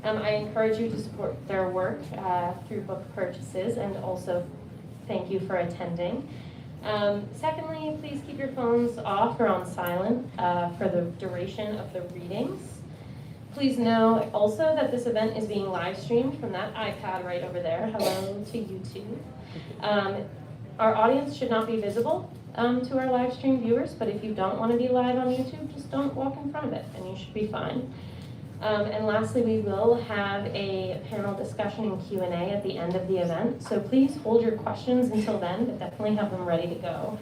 I encourage you to support their work through book purchases, and also thank you for attending. Secondly, please keep your phones off or on silent for the duration of the readings. Please know also that this event is being live streamed from that iPad right over there. Hello to YouTube. Our audience should not be visible to our live stream viewers, but if you don't want to be live on YouTube, just don't walk in front of it and you should be fine. And lastly, we will have a panel discussion and Q&A at the end of the event, so please hold your questions until then, but definitely have them ready to go.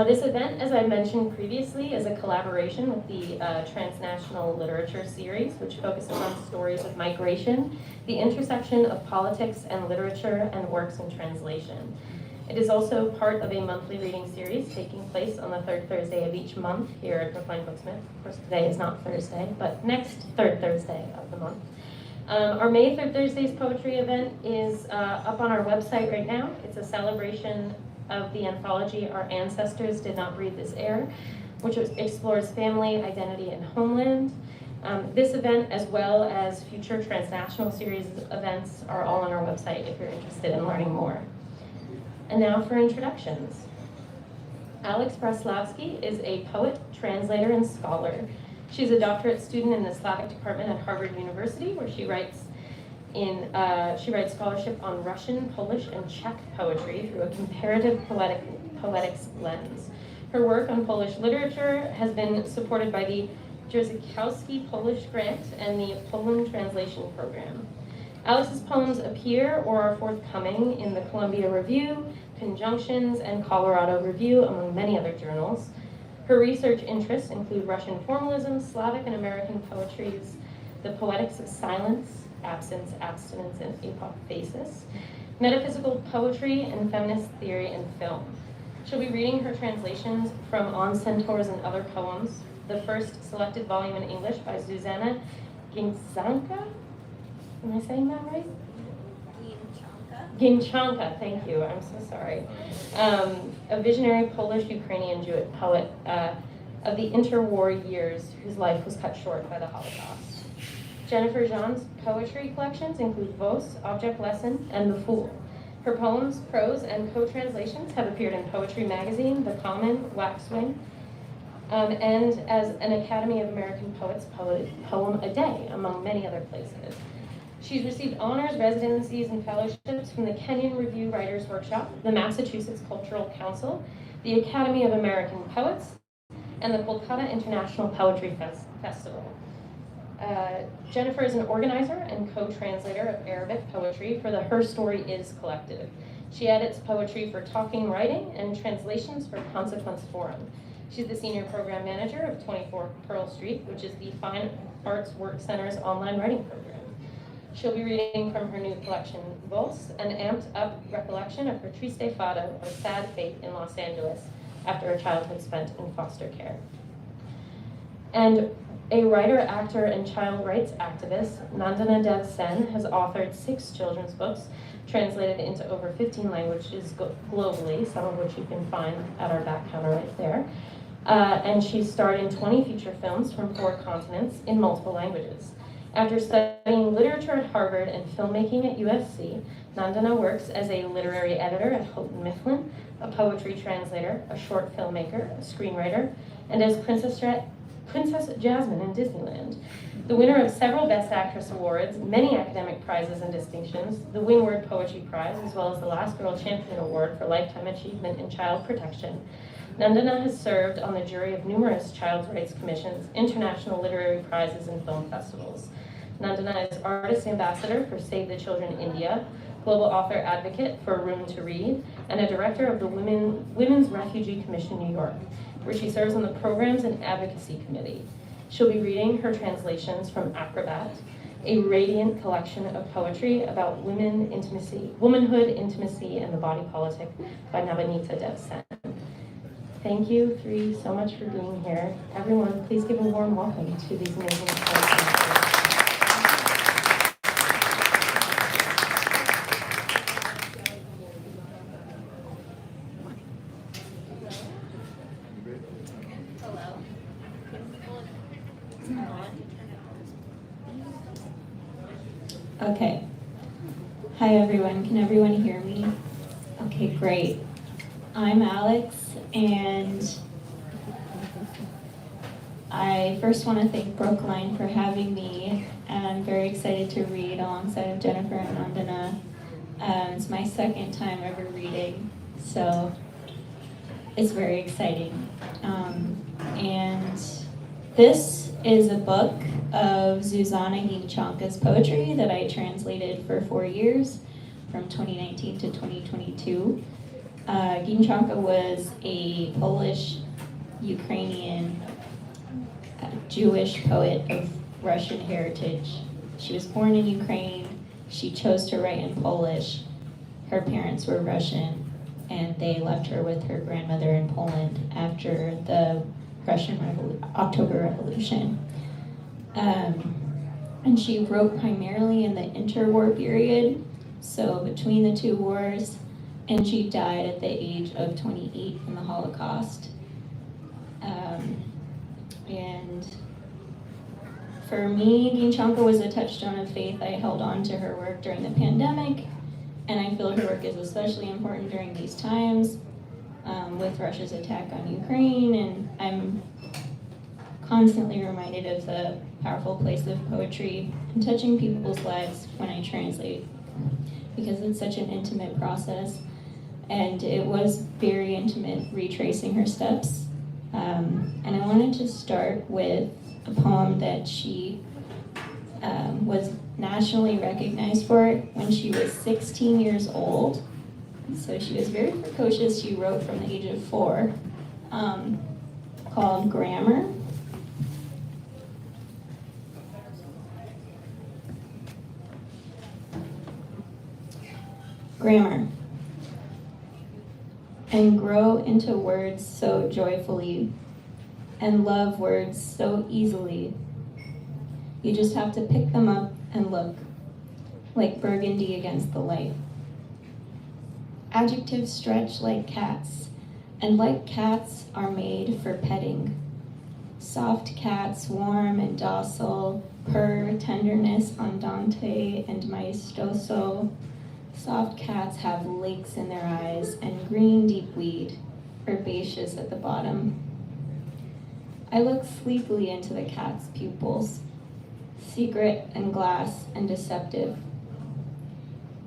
This event, as I mentioned previously, is a collaboration with the Transnational Literature Series, which focuses on stories of migration, the intersection of politics and literature, and works in translation. It is also part of a monthly reading series taking place on the third Thursday of each month here at Brookline Booksmith. Of course, today is not Thursday, but next third Thursday of the month. Our May Third Thursday's poetry event is up on our website right now. It's a celebration of the anthology Our Ancestors Did Not Breathe This Air, which explores family, identity, and homeland. This event, as well as future transnational series events, are all on our website if you're interested in learning more. And now for introductions. Alex Braslavsky is a poet, translator, and scholar. She's a doctorate student in the Slavic department at Harvard University, where she writes scholarship on Russian, Polish, and Czech poetry through a comparative poetics lens. Her work on Polish literature has been supported by the Ginczanka Polish Grant and the Poland Translation Program. Alex's poems appear or are forthcoming in the Columbia Review, Conjunctions, and Colorado Review, among many other journals. Her research interests include Russian formalism, Slavic and American poetries, the poetics of silence, absence, abstinence, and apophasis, metaphysical poetry, and feminist theory and film. She'll be reading her translations from On Centaurs and Other Poems, the first selected volume in English by Zuzanna Ginczanka. Am I saying that right? Ginczanka, thank you, I'm so sorry. A visionary Polish-Ukrainian Jewish poet of the interwar years whose life was cut short by the Holocaust. Jennifer Jean's poetry collections include Vos, Object Lesson, and The Fool. Her poems, prose, and co-translations have appeared in Poetry Magazine, The Common, Waxwing, and as an Academy of American Poets Poem a Day, among many other places. She's received honors, residencies, and fellowships from the Kenyon Review Writers Workshop, the Massachusetts Cultural Council, the Academy of American Poets, and the Kolkata International Poetry Festival. Jennifer is an organizer and co-translator of Arabic poetry for the Her Story Is collective. She edits poetry for Talking Writing and translations for Consequence Forum. She's the senior program manager of 24 Pearl Street, which is the Fine Arts Work Center's online writing program. She'll be reading from her new collection, Vos, an amped-up recollection of her triste fado, or sad fate in Los Angeles after a childhood spent in foster care. And a writer, actor, and child rights activist, Nandana Dev Sen has authored 6 children's books translated into over 15 languages globally, some of which you can find at our back counter right there. And she's starred in 20 feature films from 4 continents in multiple languages. After studying literature at Harvard and filmmaking at USC, Nandana works as a literary editor at Houghton Mifflin, a poetry translator, a short filmmaker, a screenwriter, and as Princess Jasmine in Disneyland. The winner of several Best Actress awards, many academic prizes and distinctions, the Windward Poetry Prize, as well as the Last Girl Champion Award for Lifetime Achievement in Child Protection, Nandana has served on the jury of numerous child rights commissions, international literary prizes, and film festivals. Nandana is Artist Ambassador for Save the Children India, Global Author Advocate for Room to Read, and a Director of the Women's Refugee Commission New York, where she serves on the Programs and Advocacy Committee. She'll be reading her translations from Acrobat, a radiant collection of poetry about womanhood, intimacy, and the body politic by Nabaneeta Dev Sen. Thank you three so much for being here. Everyone, please give a warm welcome to these amazing poets. Okay. Hi everyone, can everyone hear me? Okay, great. I'm Alex, and I first want to thank Brookline for having me, and I'm very excited to read alongside of Jennifer and Nandana. It's my second time ever reading, so it's very exciting. And this is a book of Zuzanna Ginczanka's poetry that I translated for 4 years, from 2019 to 2022. Ginczanka was a Polish, Ukrainian, Jewish poet of Russian heritage. She was born in Ukraine. She chose to write in Polish. Her parents were Russian, and they left her with her grandmother in Poland after the Russian October Revolution. And she wrote primarily in the interwar period, so between the two wars, and she died at the age of 28 in the Holocaust. And for me, Ginczanka was a touchstone of faith. I held on to her work during the pandemic, and I feel her work is especially important during these times with Russia's attack on Ukraine, and I'm constantly reminded of the powerful place of poetry and touching people's lives when I translate, because it's such an intimate process, and it was very intimate retracing her steps. And I wanted to start with a poem that she was nationally recognized for when she was 16 years old. So she was very precocious. She wrote from the age of 4, called Grammar. Grammar. And grow into words so joyfully, and love words so easily. You just have to pick them up and look, like burgundy against the light. Adjectives stretch like cats, and like cats are made for petting. Soft cats, warm and docile, purr tenderness andante and maestoso. Soft cats have lakes in their eyes and green deep weed, herbaceous at the bottom. I look sleepily into the cat's pupils, secret and glass and deceptive.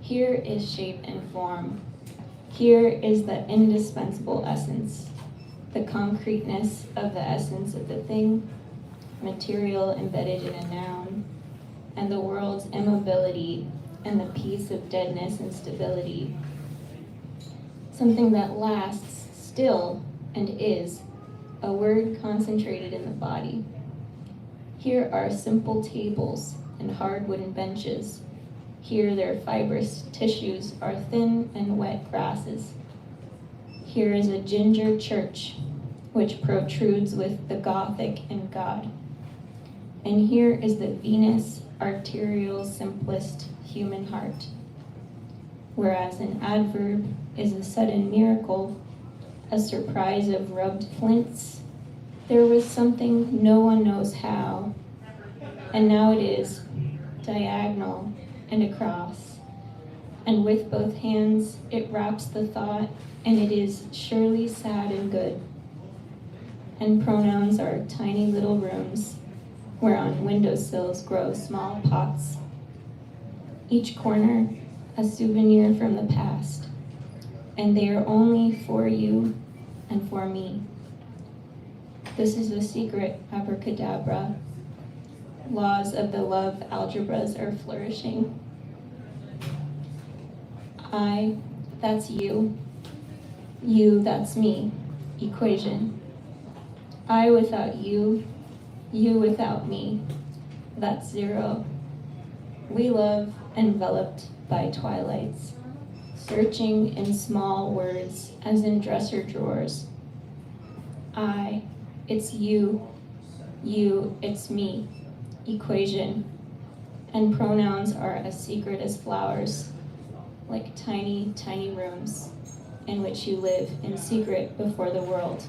Here is shape and form. Here is the indispensable essence, the concreteness of the essence of the thing, material embedded in a noun, and the world's immobility and the peace of deadness and stability. Something that lasts still and is, a word concentrated in the body. Here are simple tables and hard wooden benches. Here their fibrous tissues are thin and wet grasses. Here is a ginger church, which protrudes with the Gothic in God. And here is the Venus arterial simplest human heart. Whereas an adverb is a sudden miracle, a surprise of rubbed flints, there was something no one knows how, and now it is diagonal and across, and with both hands it wraps the thought, and it is surely sad and good. And pronouns are tiny little rooms where on windowsills grow small pots. Each corner a souvenir from the past, and they are only for you and for me. This is a secret abracadabra. Laws of the love algebras are flourishing. I, that's you. You, that's me. Equation. I without you. You without me. That's 0. We love enveloped by twilights, searching in small words as in dresser drawers. I, it's you. You, it's me. Equation. And pronouns are as secret as flowers, like tiny, tiny rooms in which you live in secret before the world.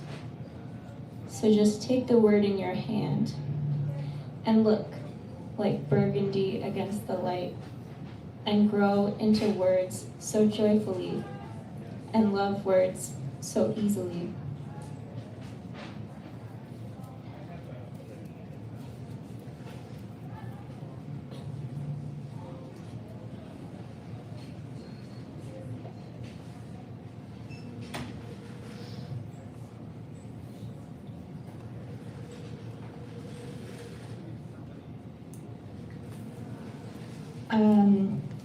So just take the word in your hand and look like burgundy against the light. and grow into words so joyfully, and love words so easily.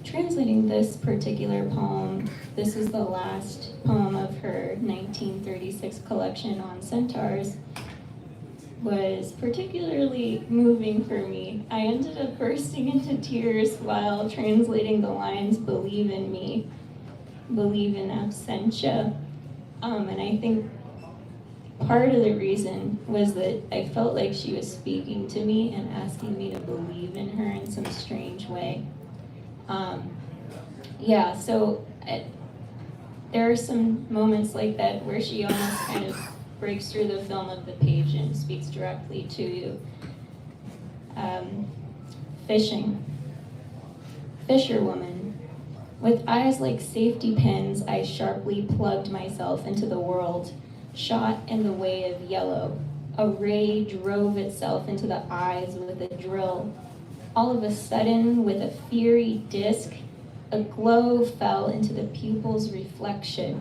Translating this particular poem, this is the last poem of her 1936 collection on centaurs, was particularly moving for me. I ended up bursting into tears while translating the lines, "Believe in me, believe in absentia." And I think part of the reason was that I felt like she was speaking to me and asking me to believe in her in some strange way. There are some moments like that where she almost kind of breaks through the film of the page and speaks directly to you. Fishing. Fisherwoman. With eyes like safety pins, I sharply plugged myself into the world, shot in the way of yellow. A ray drove itself into the eyes with a drill. All of a sudden, with a fiery disk, a glow fell into the pupil's reflection.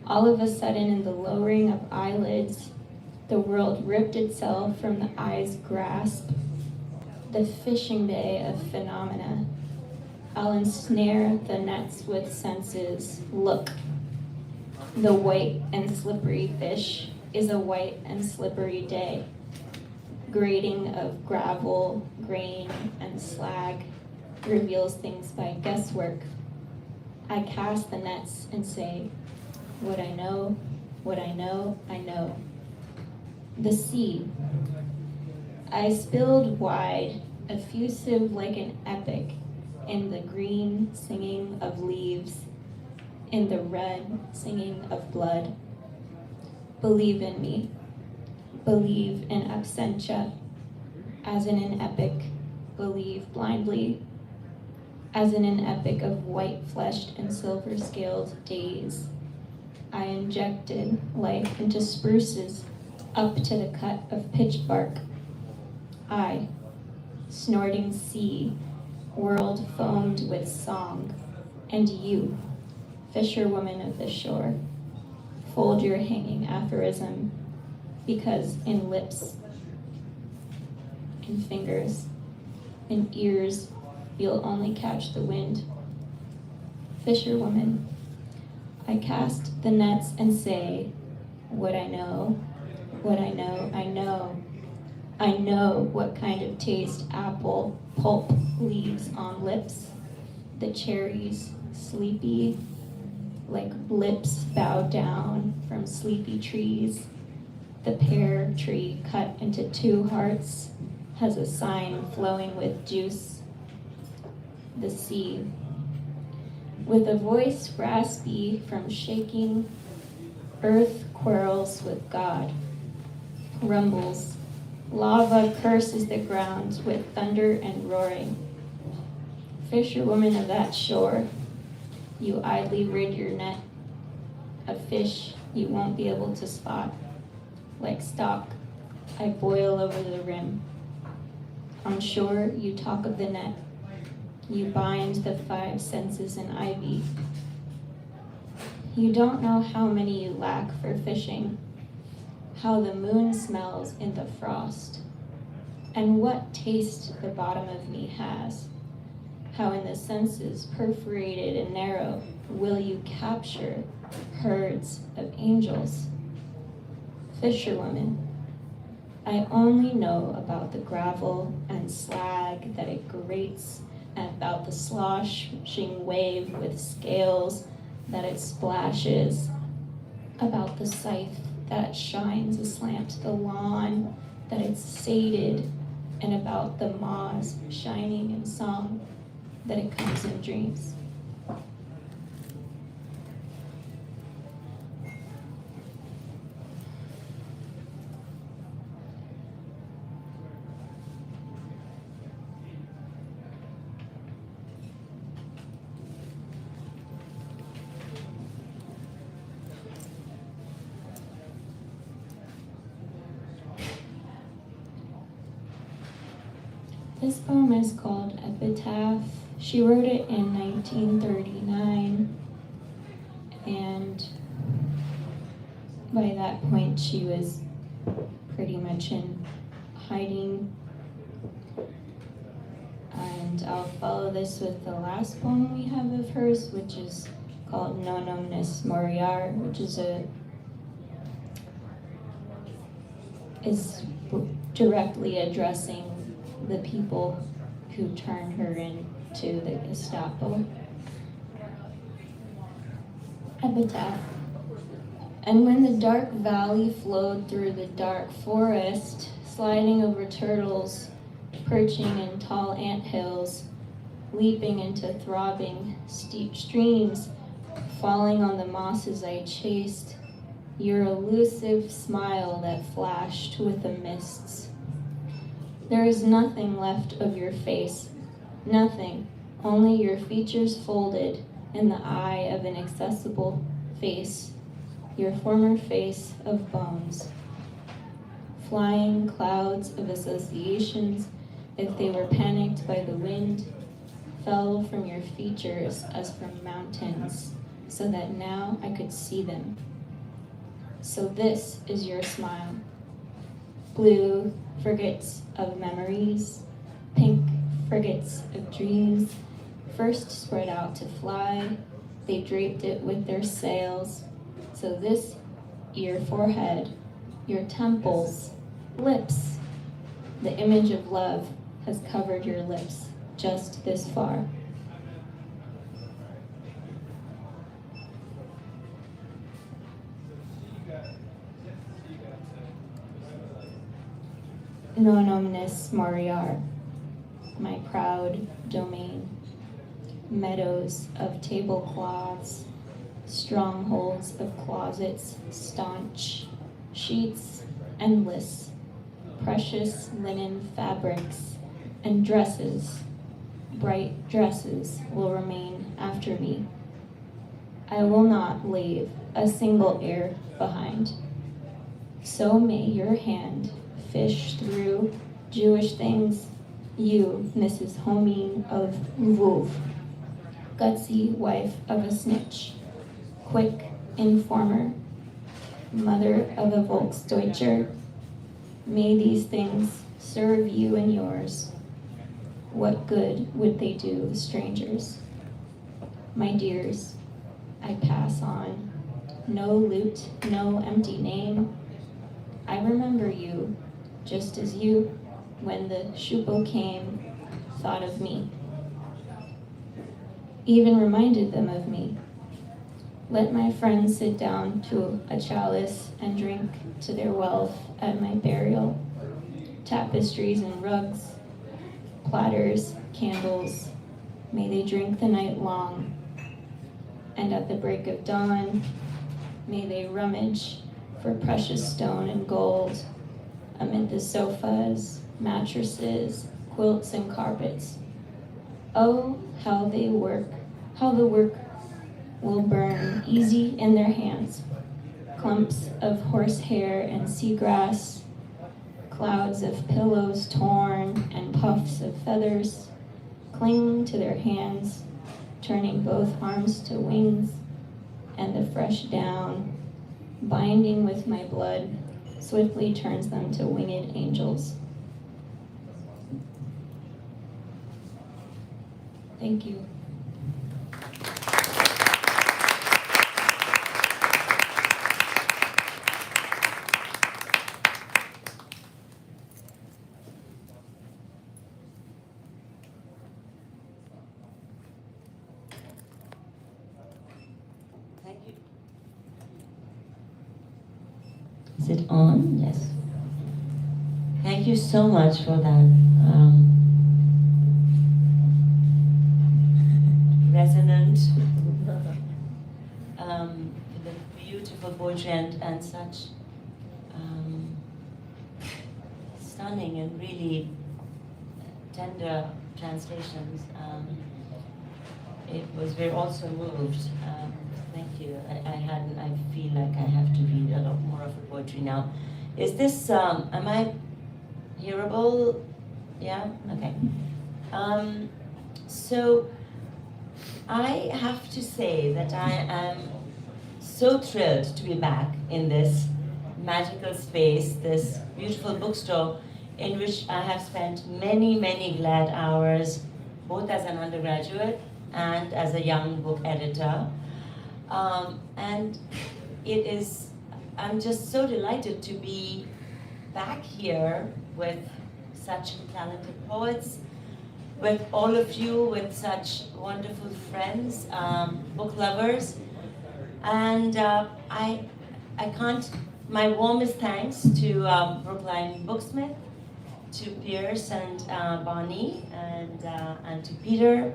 All of a sudden, in the lowering of eyelids, the world ripped itself from the eye's grasp. The fishing bay of phenomena. I'll ensnare the nets with senses. Look. The white and slippery fish is a white and slippery day. Grading of gravel, grain, and slag reveals things by guesswork. I cast the nets and say, what I know, I know. The sea. I spilled wide, effusive like an epic, in the green singing of leaves, in the red singing of blood. Believe in me. Believe in absentia. As in an epic, believe blindly. As in an epic of white-fleshed and silver-scaled days. I injected life into spruces up to the cut of pitch bark. I, snorting sea, world foamed with song, and you, fisherwoman of the shore, fold your hanging aphorism, because in lips, in fingers, in ears, you'll only catch the wind. Fisherwoman, I cast the nets and say, what I know, I know. I know what kind of taste apple pulp leaves on lips. The cherries, sleepy, like lips bowed down from sleepy trees. The pear tree cut into two hearts has a sign flowing with juice. The sea, with a voice raspy from shaking, earth quarrels with God, rumbles. Lava curses the ground with thunder and roaring. Fisherwoman of that shore, you idly rid your net. A fish you won't be able to spot. Like stock, I boil over the rim. On shore, you talk of the net. You bind the five senses in ivy. You don't know how many you lack for fishing, how the moon smells in the frost, and what taste the bottom of me has, how in the senses perforated and narrow will you capture herds of angels. Fisherwoman, I only know about the gravel and slag that it grates, and about the sloshing wave with scales that it splashes, about the scythe that shines aslant the lawn that it's sated, and about the moths shining in song that it comes in dreams. This poem is called Epitaph. She wrote it in 1939, and by that point she was pretty much in hiding. And I'll follow this with the last poem we have of hers, which is called Non Omnis Moriar, which is directly addressing the people who turned her into the Gestapo. Epitaph. And when the dark valley flowed through the dark forest, sliding over turtles, perching in tall anthills, leaping into throbbing steep streams, falling on the mosses I chased, your elusive smile that flashed with the mists. There is nothing left of your face, nothing, only your features folded in the eye of an accessible face, your former face of bones. Flying clouds of associations, if they were panicked by the wind, fell from your features as from mountains, so that now I could see them. So this is your smile. Blue frigates of memories, pink frigates of dreams, first spread out to fly, they draped it with their sails. So this, your forehead, your temples, lips, the image of love has covered your lips just this far. Non omnis moriar, my proud domain, meadows of tablecloths, strongholds of closets staunch, sheets endless, precious linen fabrics, and dresses, bright dresses will remain after me. I will not leave a single heir behind. So may your hand fish through Jewish things, you, Mrs. Homine of Lvov, gutsy wife of a snitch, quick informer, mother of a Volksdeutscher. May these things serve you and yours. What good would they do strangers? My dears, I pass on. No loot, no empty name. I remember you, just as you, when the shupo came, thought of me. Even reminded them of me. Let my friends sit down to a chalice and drink to their wealth at my burial. Tapestries and rugs, platters, candles, may they drink the night long. And at the break of dawn, may they rummage for precious stone and gold amid the sofas, mattresses, quilts, and carpets. Oh, how they work, how the work will burn easy in their hands. Clumps of horsehair and seagrass, clouds of pillows torn, and puffs of feathers cling to their hands, turning both arms to wings, and the fresh down, binding with my blood, swiftly turns them to winged angels. Thank you. Thank you. Is it on? Yes. Thank you so much for that resonant, with the beautiful poetry and such stunning and really tender translations. We're also moved. Thank you. I feel like I have to read a lot more of the poetry now. Is this, am I hearable Yeah? Okay. So I have to say that I am so thrilled to be back in this magical space, this beautiful bookstore in which I have spent many, many glad hours, both as an undergraduate and as a young book editor. And I'm just so delighted to be back here with such talented poets, with all of you, with such wonderful friends, book lovers. And my warmest thanks to Brookline Booksmith, to Pierce and Bonnie, and to Peter,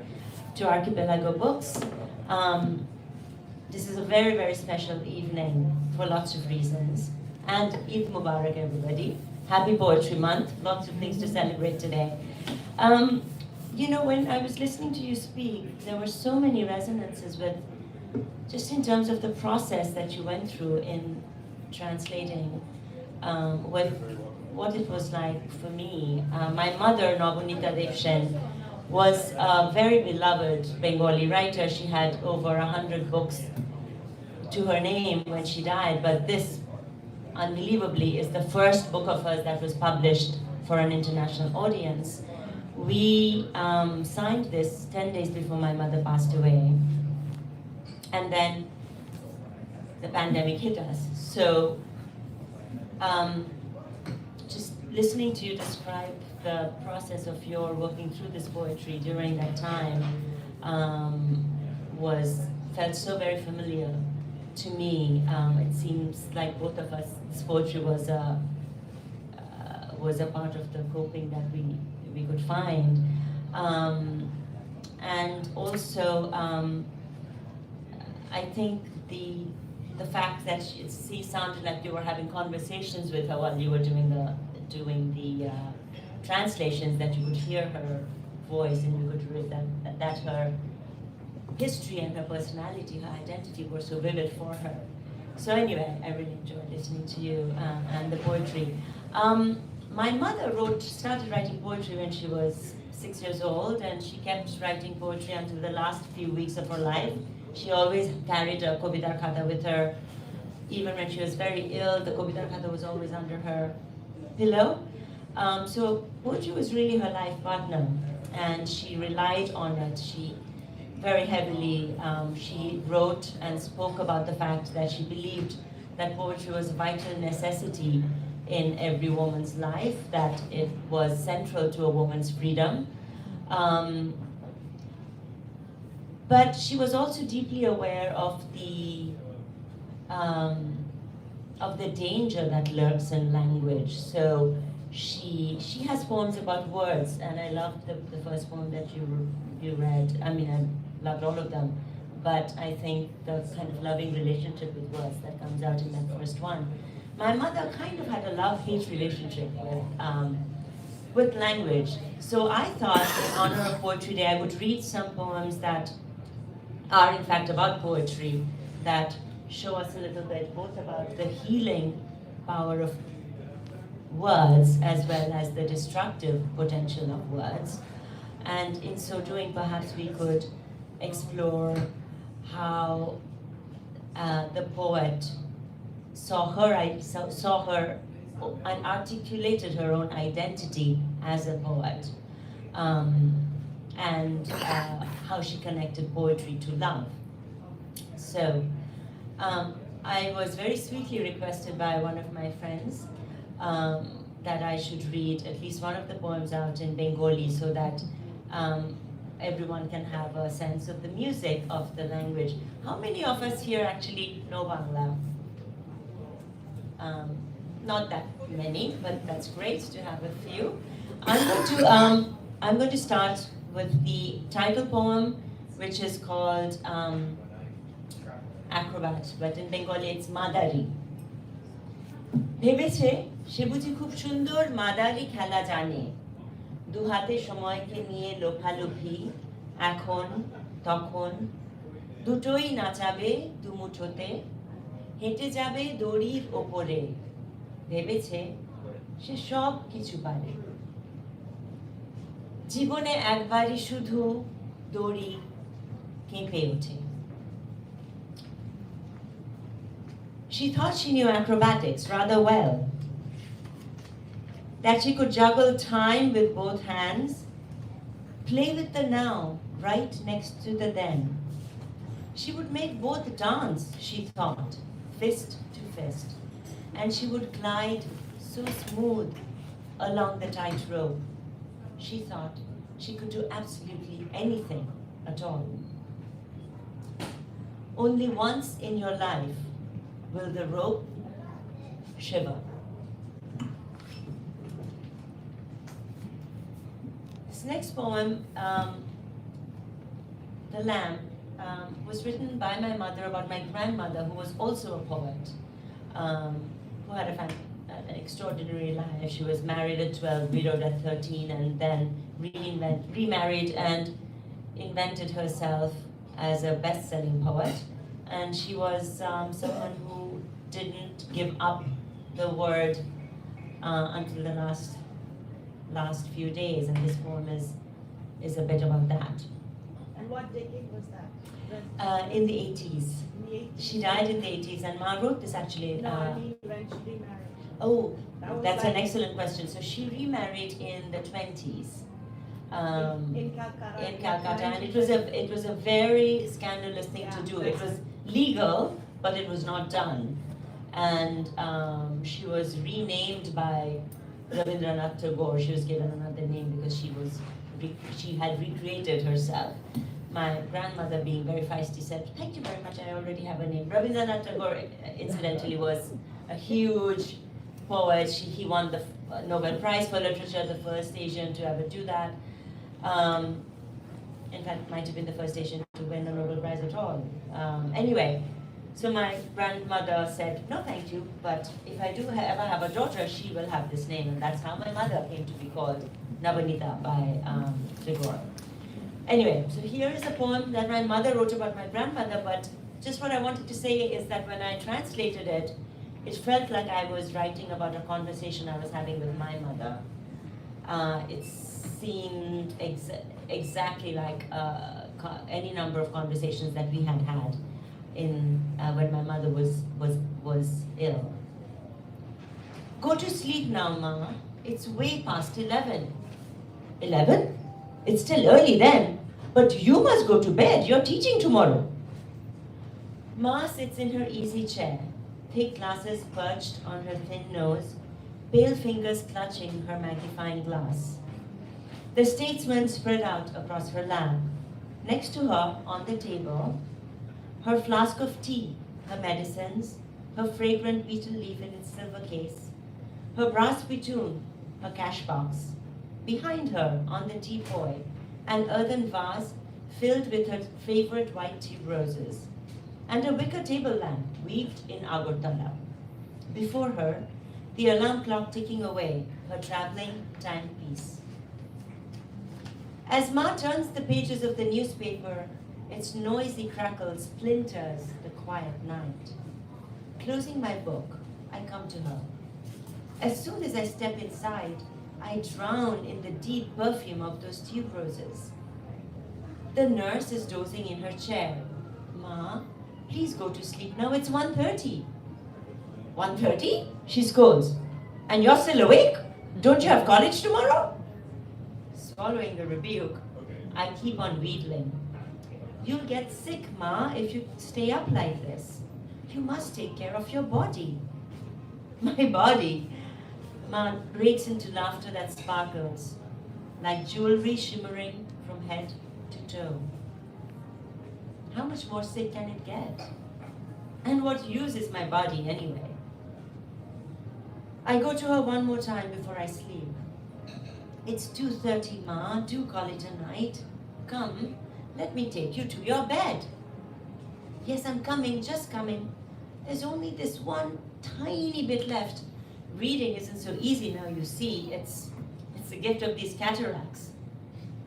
to Archipelago Books. This is a very, very special evening for lots of reasons. And Eid Mubarak, everybody. Happy Poetry Month. Lots of things to celebrate today. You know, when I was listening to you speak, there were so many resonances with, just in terms of the process that you went through in translating, with what it was like for me. My mother, Nabaneeta Dev Sen, was a very beloved Bengali writer. She had over 100 books to her name when she died, but this, unbelievably, is the first book of hers that was published for an international audience. We signed this 10 days before my mother passed away. And then the pandemic hit us. So just listening to you describe the process of your working through this poetry during that time felt so very familiar to me. It seems like both of us, this poetry was a part of the coping that we could find. And also, I think the fact that it sounded like you were having conversations with her while you were doing the translations, that you could hear her voice and you could read that her history and her personality, her identity were so vivid for her. So anyway, I really enjoyed listening to you and the poetry. My mother started writing poetry when she was 6 years old, and she kept writing poetry until the last few weeks of her life. She always carried a Kobitar Khata with her. Even when she was very ill, the Kobitar Khata was always under her pillow. So poetry was really her life partner, and she relied on it. She very heavily, she wrote and spoke about the fact that she believed that poetry was a vital necessity in every woman's life, that it was central to a woman's freedom. But she was also deeply aware of the danger that lurks in language. So she has poems about words, and I loved the first poem that you read. I mean, I loved all of them, but I think the kind of loving relationship with words that comes out in that first one. My mother kind of had a love-hate relationship with language. So I thought, in honor of Poetry Day, I would read some poems that are in fact about poetry, that show us a little bit both about the healing power of words as well as the destructive potential of words. And in so doing, perhaps we could explore how the poet saw her and articulated her own identity as a poet, and how she connected poetry to love. So I was very sweetly requested by one of my friends that I should read at least one of the poems out in Bengali, so that everyone can have a sense of the music of the language. How many of us here actually know Bangla? Not that many, but that's great to have a few. I'm going to start with the title poem, which is called Acrobat, but in Bengali it's Madari. ভেবেছে সে বুঝি খুব সুন্দর মাদারি খেলা জানে, দু হাতে সময়কে নিয়ে লোফালোফি, এখন তখন দুটোই নাচাবে দুমুঠোতে, হেঁটে যাবে দড়ির ওপরে, ভেবেছে সে সব কিছু পারে। জীবনে একবারই শুধু দড়ি কেঁপে ওঠে। She thought she knew acrobatics rather well, that she could juggle time with both hands, play with the now right next to the then. She would make both dance, she thought, fist to fist, and she would glide so smooth along the tight rope. She thought she could do absolutely anything at all. Only once in your life will the rope shiver. This next poem, The Lamb, was written by my mother about my grandmother, who was also a poet, who had an extraordinary life. She was married at 12, widowed at 13, and then remarried and invented herself as a best-selling poet. And she was someone who didn't give up the word until the last few days, and this poem is a bit about that. And what decade was that? In the 80s. In the 80s? She died in the 80s, and Ma wrote this actually. No, I mean when she remarried. Oh, That was that's an like- excellent question. So she remarried in the 20s. In Calcutta. In Calcutta, and it was a very scandalous thing to do. It was legal, but it was not done. And she was renamed by Rabindranath Tagore. She was given another name because she had recreated herself. My grandmother, being very feisty, said, "Thank you very much, I already have a name." Rabindranath Tagore, incidentally, was a huge poet. He won the Nobel Prize for Literature, the first Asian to ever do that. In fact, might have been the first Asian to win a Nobel Prize at all. Anyway, so my grandmother said, "No, thank you, but if I do ever have a daughter, she will have this name." And that's how my mother came to be called Nabaneeta by Tagore. Anyway, so here is a poem that my mother wrote about my grandmother, but just what I wanted to say is that when I translated it, it felt like I was writing about a conversation I was having with my mother. It seemed exactly like any number of conversations that we had had in when my mother was ill. Go to sleep now, Ma. It's way past 11. 11? It's still early then. But you must go to bed. You're teaching tomorrow. Ma sits in her easy chair, thick glasses perched on her thin nose, pale fingers clutching her magnifying glass. The statesman spread out across her lap. Next to her, on the table, her flask of tea, her medicines, her fragrant betel leaf in its silver case, her brass spittoon, her cash box. Behind her, on the teapoy, an earthen vase filled with her favorite white tube roses, and a wicker table lamp weaved in Agartala. Before her, the alarm clock ticking away, her traveling timepiece. As Ma turns the pages of the newspaper, its noisy crackle splinters the quiet night. Closing my book, I come to her. As soon as I step inside, I drown in the deep perfume of those tube roses. The nurse is dozing in her chair. Ma, please go to sleep now, it's 1:30. 1:30? She scolds. And you're still awake? Don't you have college tomorrow? Swallowing the rebuke, I keep on wheedling. You'll get sick, Ma, if you stay up like this. You must take care of your body. My body? Ma breaks into laughter that sparkles, like jewelry shimmering from head to toe. How much more sick can it get? And what use is my body anyway? I go to her one more time before I sleep. It's 2:30, Ma, do call it a night. Come, let me take you to your bed. Yes, I'm coming, just coming. There's only this one tiny bit left. Reading isn't so easy now, you see. It's the gift of these cataracts.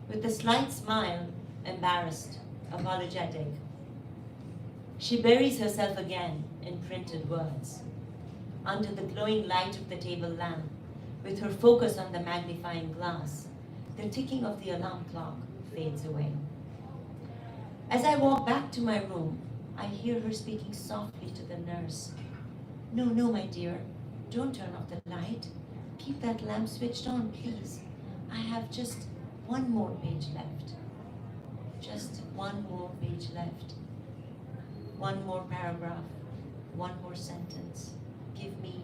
With a slight smile, embarrassed, apologetic, she buries herself again in printed words. Under the glowing light of the table lamp, with her focus on the magnifying glass, The ticking of the alarm clock fades away. As I walk back to my room, I hear her speaking softly to the nurse. No, no, my dear, don't turn off the light. Keep that lamp switched on, please. I have just one more page left. Just one more page left. One more paragraph, one more sentence. Give me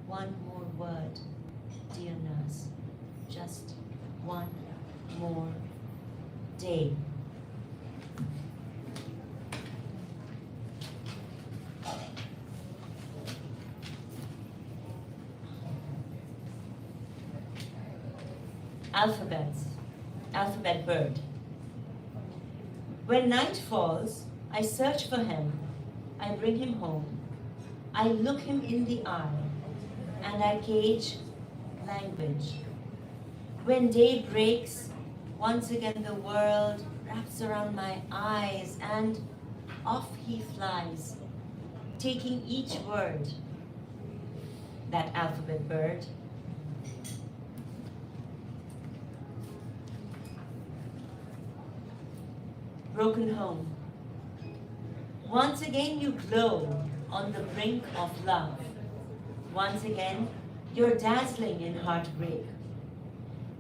one more word, dear nurse. Just one more day. Alphabet bird. When night falls, I search for him. I bring him home. I look him in the eye, and I cage language. When day breaks, once again the world wraps around my eyes, and off he flies, taking each word. That alphabet bird. Broken home. Once again you glow on the brink of love. Once again you're dazzling in heartbreak.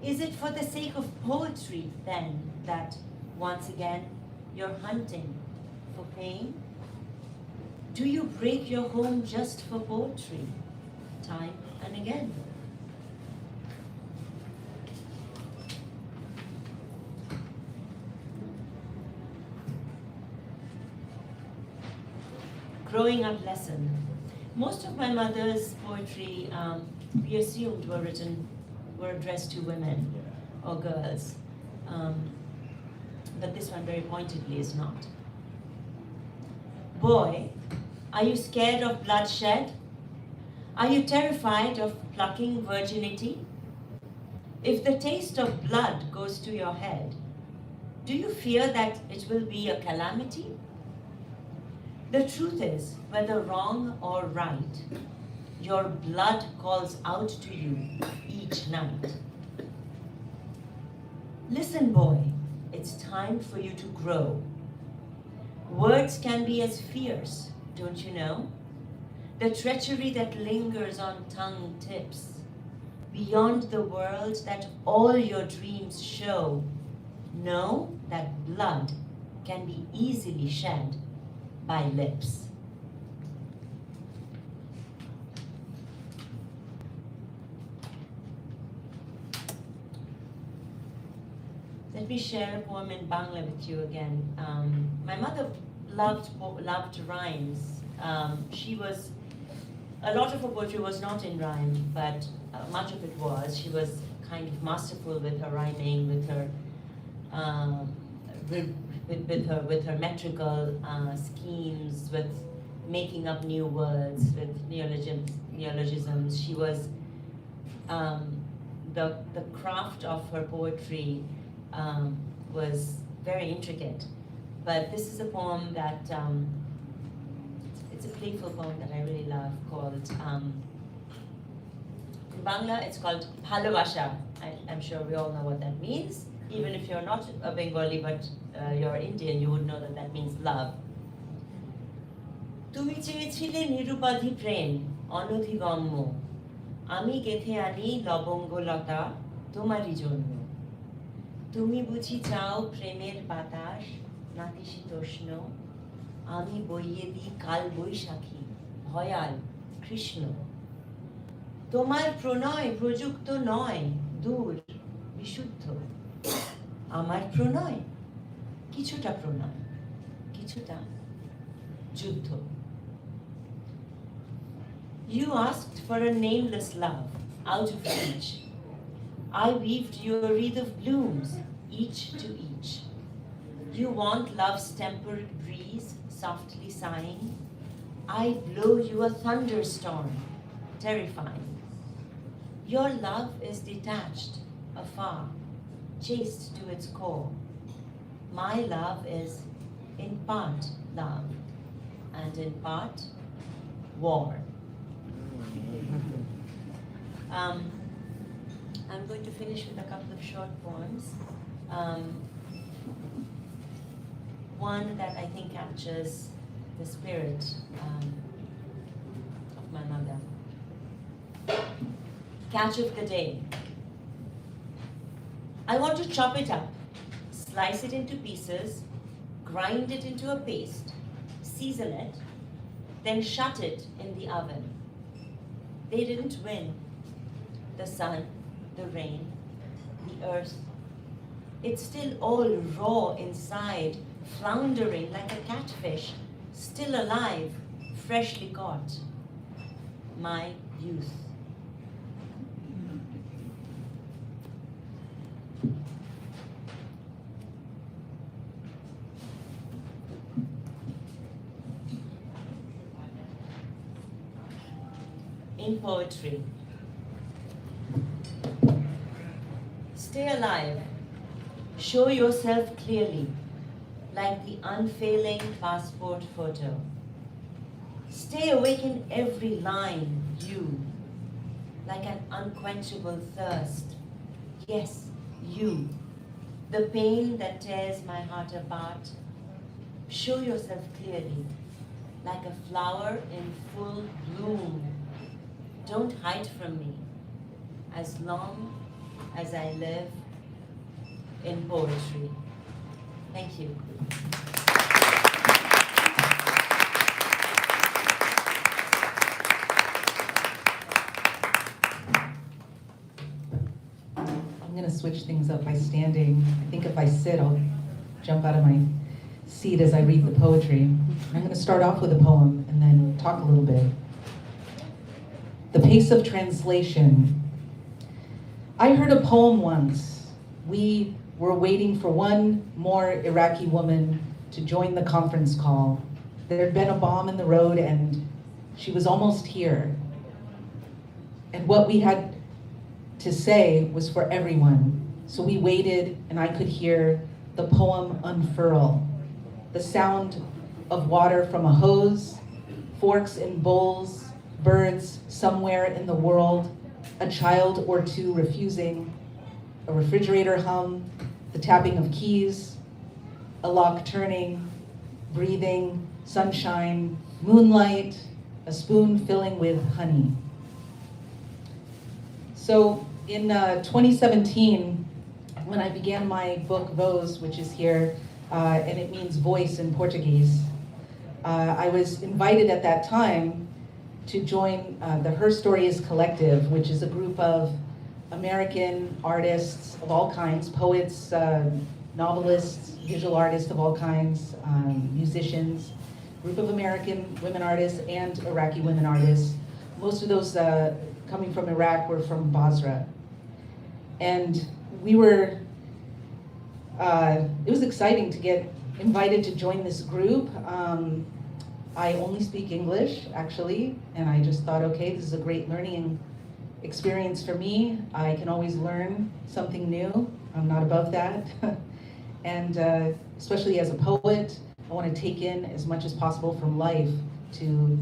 Is it for the sake of poetry then that once again you're hunting for pain? Do you break your home just for poetry, time and again? Growing up lesson. Most of my mother's poetry, we assumed were addressed to women or girls, but this one very pointedly is not. Boy, are you scared of bloodshed? Are you terrified of plucking virginity? If the taste of blood goes to your head, do you fear that it will be a calamity? The truth is, whether wrong or right, your blood calls out to you each night. Listen, boy, it's time for you to grow. Words can be as fierce, don't you know? The treachery that lingers on tongue tips, beyond the world that all your dreams show. Know that blood can be easily shed by lips. Let me share a poem in Bangla with you again. My mother loved rhymes. A lot of her poetry was not in rhyme, but much of it was. She was kind of masterful with her rhyming, with her with her metrical schemes, with making up new words, with neologisms. She was the craft of her poetry was very intricate. But this is a poem that it's a playful poem that I really love, called in Bangla it's called Bhalobasha. I'm sure we all know what that means. Even if you're not a Bengali but you're Indian, you would know that that means love. তুমি চেয়েছিলে নিরুপাধি প্রেম অনধিগম্য, আমি গেথে আনি লবঙ্গলতা তোমারই জন্য। তুমি বুঝি চাও প্রেমের বাতাস নাতিশীতোষ্ণ, আমি বইয়ে দিই কাল বৈশাখী ভয়াল কৃষ্ণ। তোমার প্রণয় প্রযুক্ত নয় দূর বিশুদ্ধ, আমার প্রণয় কিছুটা প্রণয় কিছুটা যুদ্ধ। You asked for a nameless love out of reach. I weaved you a wreath of blooms, each to each. You want love's tempered breeze softly sighing. I blow you a thunderstorm, terrifying. Your love is detached, afar, chaste to its core. My love is in part love, and in part war. I'm going to finish with a couple of short poems. One that I think captures the spirit of my mother. Catch of the day. I want to chop it up, slice it into pieces, grind it into a paste, season it, then shut it in the oven. They didn't win. The sun, the rain, the earth. It's still all raw inside, floundering like a catfish, still alive, freshly caught. My youth. In poetry. Stay alive. Show yourself clearly, like the unfailing passport photo. Stay awake in every line, you, like an unquenchable thirst. Yes, you, the pain that tears my heart apart. Show yourself clearly, like a flower in full bloom. Don't hide from me, as long as I live in poetry. Thank you. I'm going to switch things up by standing. I think if I sit, I'll jump out of my seat as I read the poetry. I'm going to start off with a poem and then talk a little bit. The Pace of Translation. I heard a poem once. We were waiting for one more Iraqi woman to join the conference call. There had been a bomb in the road and she was almost here. And what we had to say was for everyone. So we waited and I could hear the poem unfurl. The sound of water from a hose, forks in bowls, birds somewhere in the world, a child or two refusing, a refrigerator hum, the tapping of keys, a lock turning, breathing, sunshine, moonlight, a spoon filling with honey. So in 2017, when I began my book Voz, which is here, and it means voice in Portuguese, I was invited at that time to join the Her Story is Collective, which is a group of American artists of all kinds, poets, novelists, visual artists of all kinds, musicians, group of American women artists and Iraqi women artists. Most of those coming from Iraq were from Basra. And we were, it was exciting to get invited to join this group. I only speak English, actually, and I just thought, okay, this is a great learning experience for me. I can always learn something new. I'm not above that. And especially as a poet, I want to take in as much as possible from life to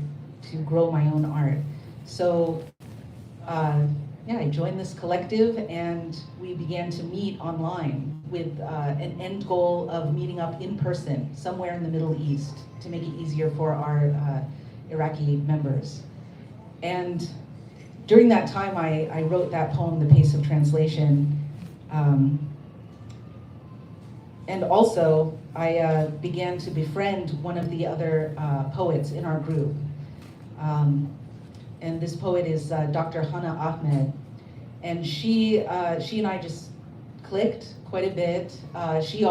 grow my own art. So yeah, I joined this collective and we began to meet online with an end goal of meeting up in person somewhere in the Middle East to make it easier for our Iraqi members. And during that time, I wrote that poem, The Pace of Translation. And also, I began to befriend one of the other poets in our group. And this poet is Dr. Hana Ahmed. And she and I just clicked quite a bit. She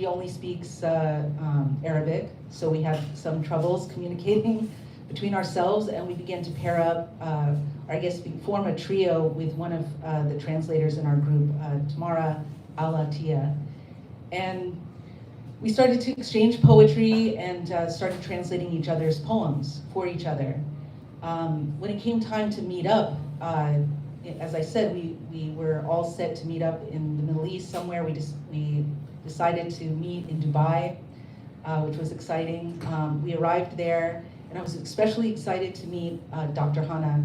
only speaks Arabic, so we had some troubles communicating between ourselves, and we began to pair up, I guess form a trio with one of the translators in our group, Tamara Al-Atiya. And we started to exchange poetry and started translating each other's poems for each other. When it came time to meet up, as I said, we were all set to meet up in the Middle East somewhere. We decided to meet in Dubai, which was exciting. We arrived there, and I was especially excited to meet Dr. Hana.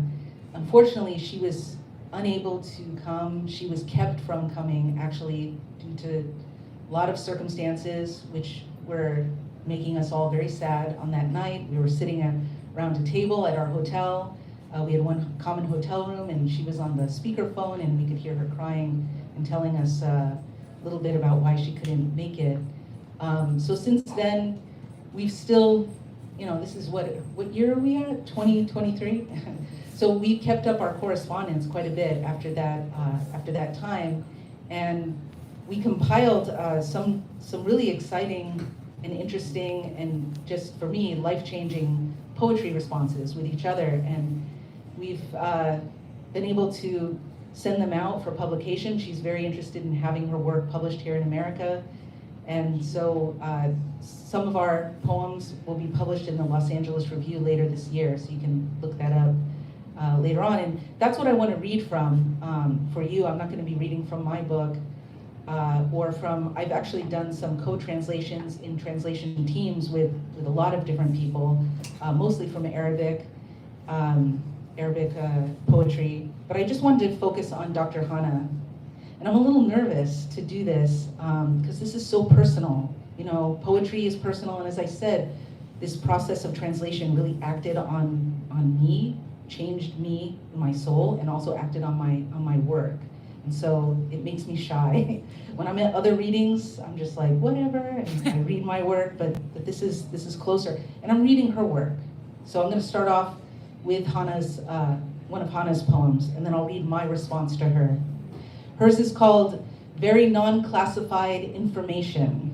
Unfortunately, she was unable to come. She was kept from coming, actually, due to a lot of circumstances, which were making us all very sad on that night. We were sitting around a table at our hotel. We had one common hotel room, and she was on the speakerphone, and we could hear her crying and telling us a little bit about why she couldn't make it. So since then, we've still, this is what year are we at? 2023? So we kept up our correspondence quite a bit after that time, and we compiled some really exciting and interesting and, just for me, life-changing poetry responses with each other, and we've been able to send them out for publication. She's very interested in having her work published here in America, and so some of our poems will be published in the Los Angeles Review later this year, so you can look that up later on. And that's what I want to read from for you. I'm not going to be reading from my book I've actually done some co-translations in translation teams with a lot of different people, mostly from Arabic poetry. But I just wanted to focus on Dr. Hannah. And I'm a little nervous to do this because this is so personal. Poetry is personal, and as I said, this process of translation really acted on me, changed me, my soul, and also acted on my work. And so it makes me shy. When I'm at other readings, I'm just like, whatever, and I read my work, but this is closer. And I'm reading her work. So I'm gonna start off with one of Hannah's poems, and then I'll read my response to her. Hers is called Very Non-Classified Information.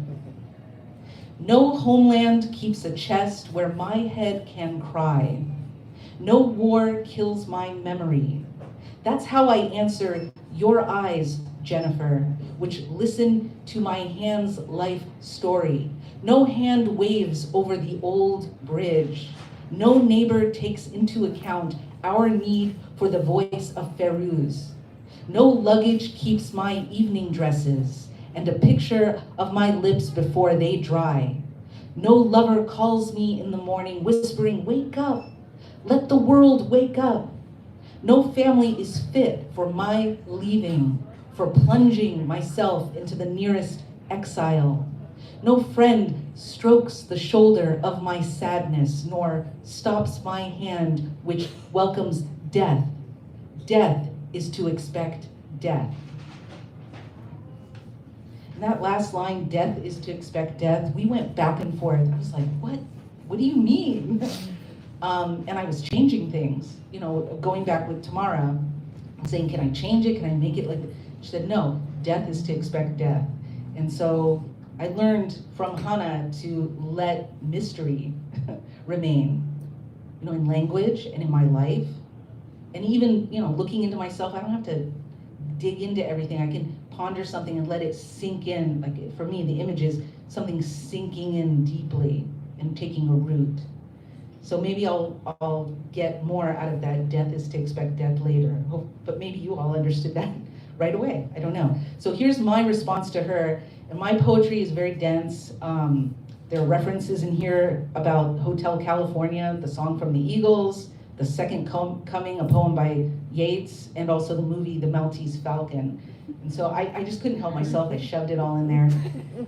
No homeland keeps a chest where my head can cry. No war kills my memory. That's how I answer your eyes, Jennifer, which listen to my hand's life story. No hand waves over the old bridge. No neighbor takes into account our need for the voice of Ferouz. No luggage keeps my evening dresses and a picture of my lips before they dry. No lover calls me in the morning whispering, wake up, let the world wake up. No family is fit for my leaving, for plunging myself into the nearest exile. No friend strokes the shoulder of my sadness, nor stops my hand which welcomes death. Death is to expect death. And that last line, death is to expect death, we went back and forth. I was like, what? What do you mean? And I was changing things, going back with Tamara, saying, can I change it? Can I make it like, she said, no, death is to expect death. And so I learned from Hannah to let mystery remain, in language and in my life. And even, looking into myself, I don't have to dig into everything. I can ponder something and let it sink in. Like for me, the image is something sinking in deeply and taking a root. So maybe I'll get more out of that death is to expect death later. But maybe you all understood that right away. I don't know. So here's my response to her. And my poetry is very dense. There are references in here about Hotel California, the song from the Eagles, The Second Coming, a poem by Yeats, and also the movie The Maltese Falcon. And so I just couldn't help myself. I shoved it all in there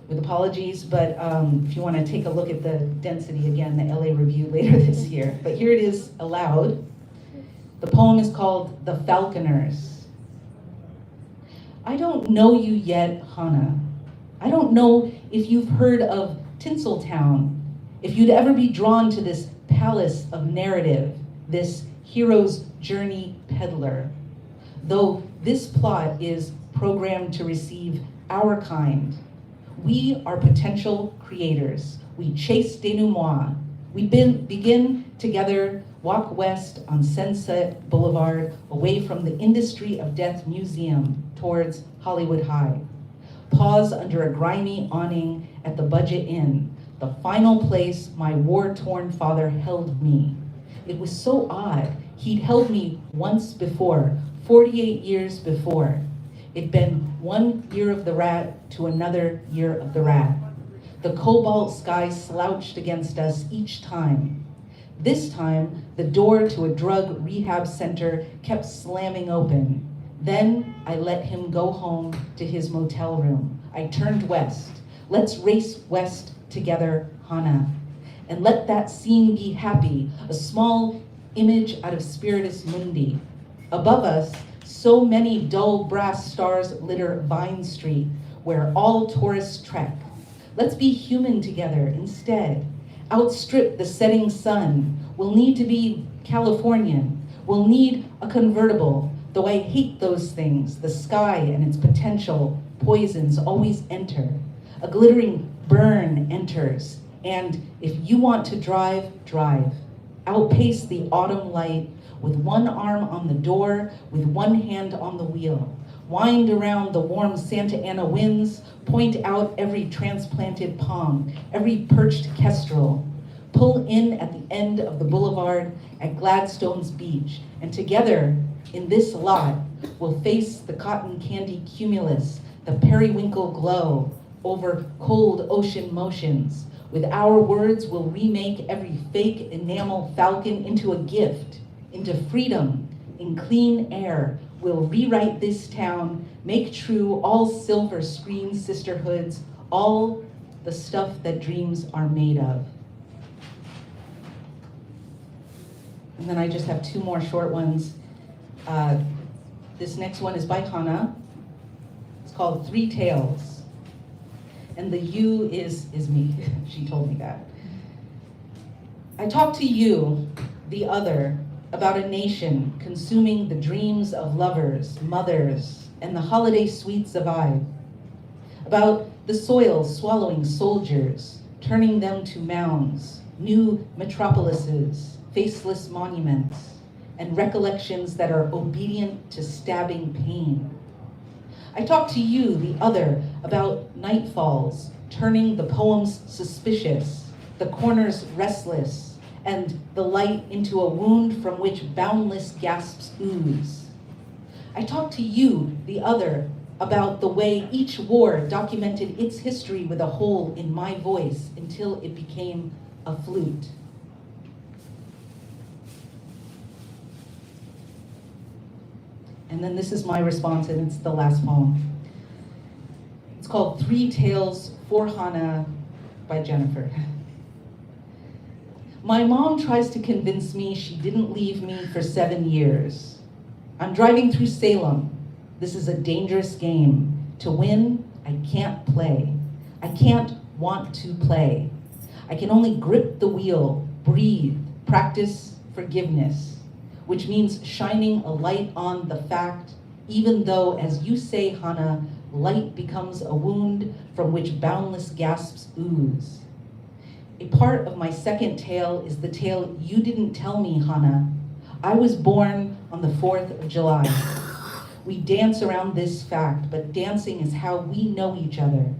with apologies. But if you want to take a look at the density, again, the LA Review later this year. But here it is aloud. The poem is called The Falconers. I don't know you yet, Hannah. I don't know if you've heard of Tinseltown, if you'd ever be drawn to this palace of narrative, this hero's journey peddler. Though this plot is programmed to receive our kind. We are potential creators. We chase denouement. We begin together, walk west on Sunset Boulevard, away from the Industry of Death Museum towards Hollywood High. Pause under a grimy awning at the Budget Inn, the final place my war-torn father held me. It was so odd. He'd held me once before, 48 years before. It'd been 1 year of the rat to another year of the rat. The cobalt sky slouched against us each time. This time, the door to a drug rehab center kept slamming open. Then I let him go home to his motel room. I turned west. Let's race west together, Hana. And let that scene be happy, a small image out of Spiritus Mundi. Above us, so many dull brass stars litter Vine Street, where all tourists trek. Let's be human together instead. Outstrip the setting sun. We'll need to be Californian. We'll need a convertible, though I hate those things. The sky and its potential poisons always enter. A glittering burn enters. And if you want to drive, drive. Outpace the autumn light with one arm on the door, with one hand on the wheel. Wind around the warm Santa Ana winds, point out every transplanted palm, every perched kestrel. Pull in at the end of the boulevard at Gladstone's beach, and together in this lot, we'll face the cotton candy cumulus, the periwinkle glow over cold ocean motions. With our words, we'll remake every fake enamel falcon into a gift, into freedom, in clean air. We'll rewrite this town, make true all silver screen sisterhoods, all the stuff that dreams are made of. And then I just have two more short ones. This next one is by Hana. It's called Three Tales. And the you is me. She told me that. I talked to you, the other, about a nation consuming the dreams of lovers, mothers, and the holiday sweets of I. About the soil swallowing soldiers, turning them to mounds, new metropolises, faceless monuments, and recollections that are obedient to stabbing pain. I talked to you, the other, about nightfalls, turning the poems suspicious, the corners restless, and the light into a wound from which boundless gasps ooze. I talked to you, the other, about the way each war documented its history with a hole in my voice until it became a flute. And then this is my response, and it's the last poem. It's called Three Tales for Hana by Jennifer. My mom tries to convince me she didn't leave me for 7 years. I'm driving through Salem. This is a dangerous game. To win, I can't play. I can't want to play. I can only grip the wheel, breathe, practice forgiveness, which means shining a light on the fact, even though, as you say, Hana, light becomes a wound from which boundless gasps ooze. A part of my second tale is the tale you didn't tell me, Hana. I was born on the 4th of July. We dance around this fact, but dancing is how we know each other.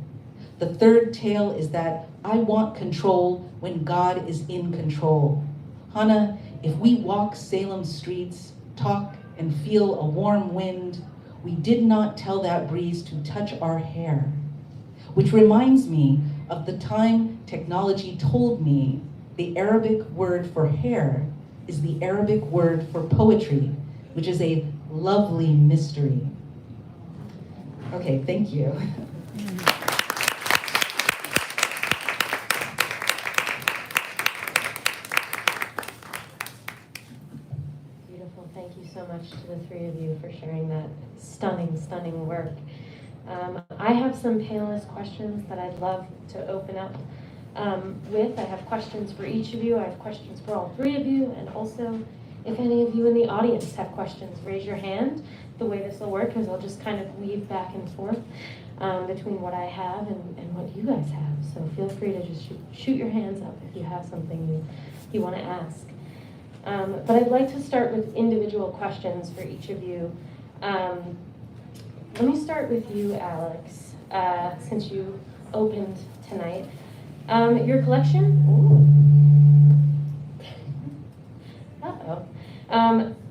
The third tale is that I want control when God is in control. Hana, if we walk Salem streets, talk and feel a warm wind, we did not tell that breeze to touch our hair. Which reminds me of the time technology told me the Arabic word for hair is the Arabic word for poetry, which is a lovely mystery. Okay, thank you. Beautiful. Thank you so much to the three of you for sharing that stunning work. I have some panelist questions that I'd love to open up with. I have questions for each of you. I have questions for all three of you. And also, if any of you in the audience have questions, raise your hand. The way this will work is I'll just kind of weave back and forth between what I have and what you guys have. So feel free to just shoot your hands up if you have something you want to ask. But I'd like to start with individual questions for each of you. Let me start with you, Alex, since you opened tonight. Your collection?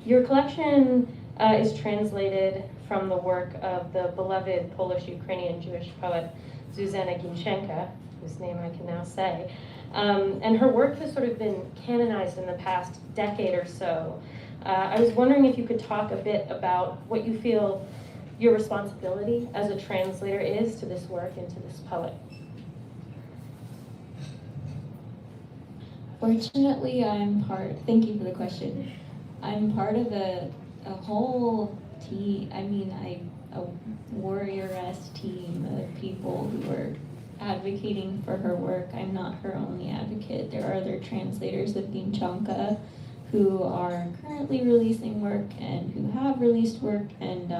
Your collection is translated from the work of the beloved Polish-Ukrainian Jewish poet Zuzanna Ginczanka, whose name I can now say. And her work has sort of been canonized in the past decade or so I was wondering if you could talk a bit about what you feel your responsibility as a translator is to this work and to this poet. Fortunately, thank you for the question. I'm part of a whole team, a warrior-esque team of people who are advocating for her work. I'm not her only advocate. There are other translators of Ginczanka who are currently releasing work and who have released work and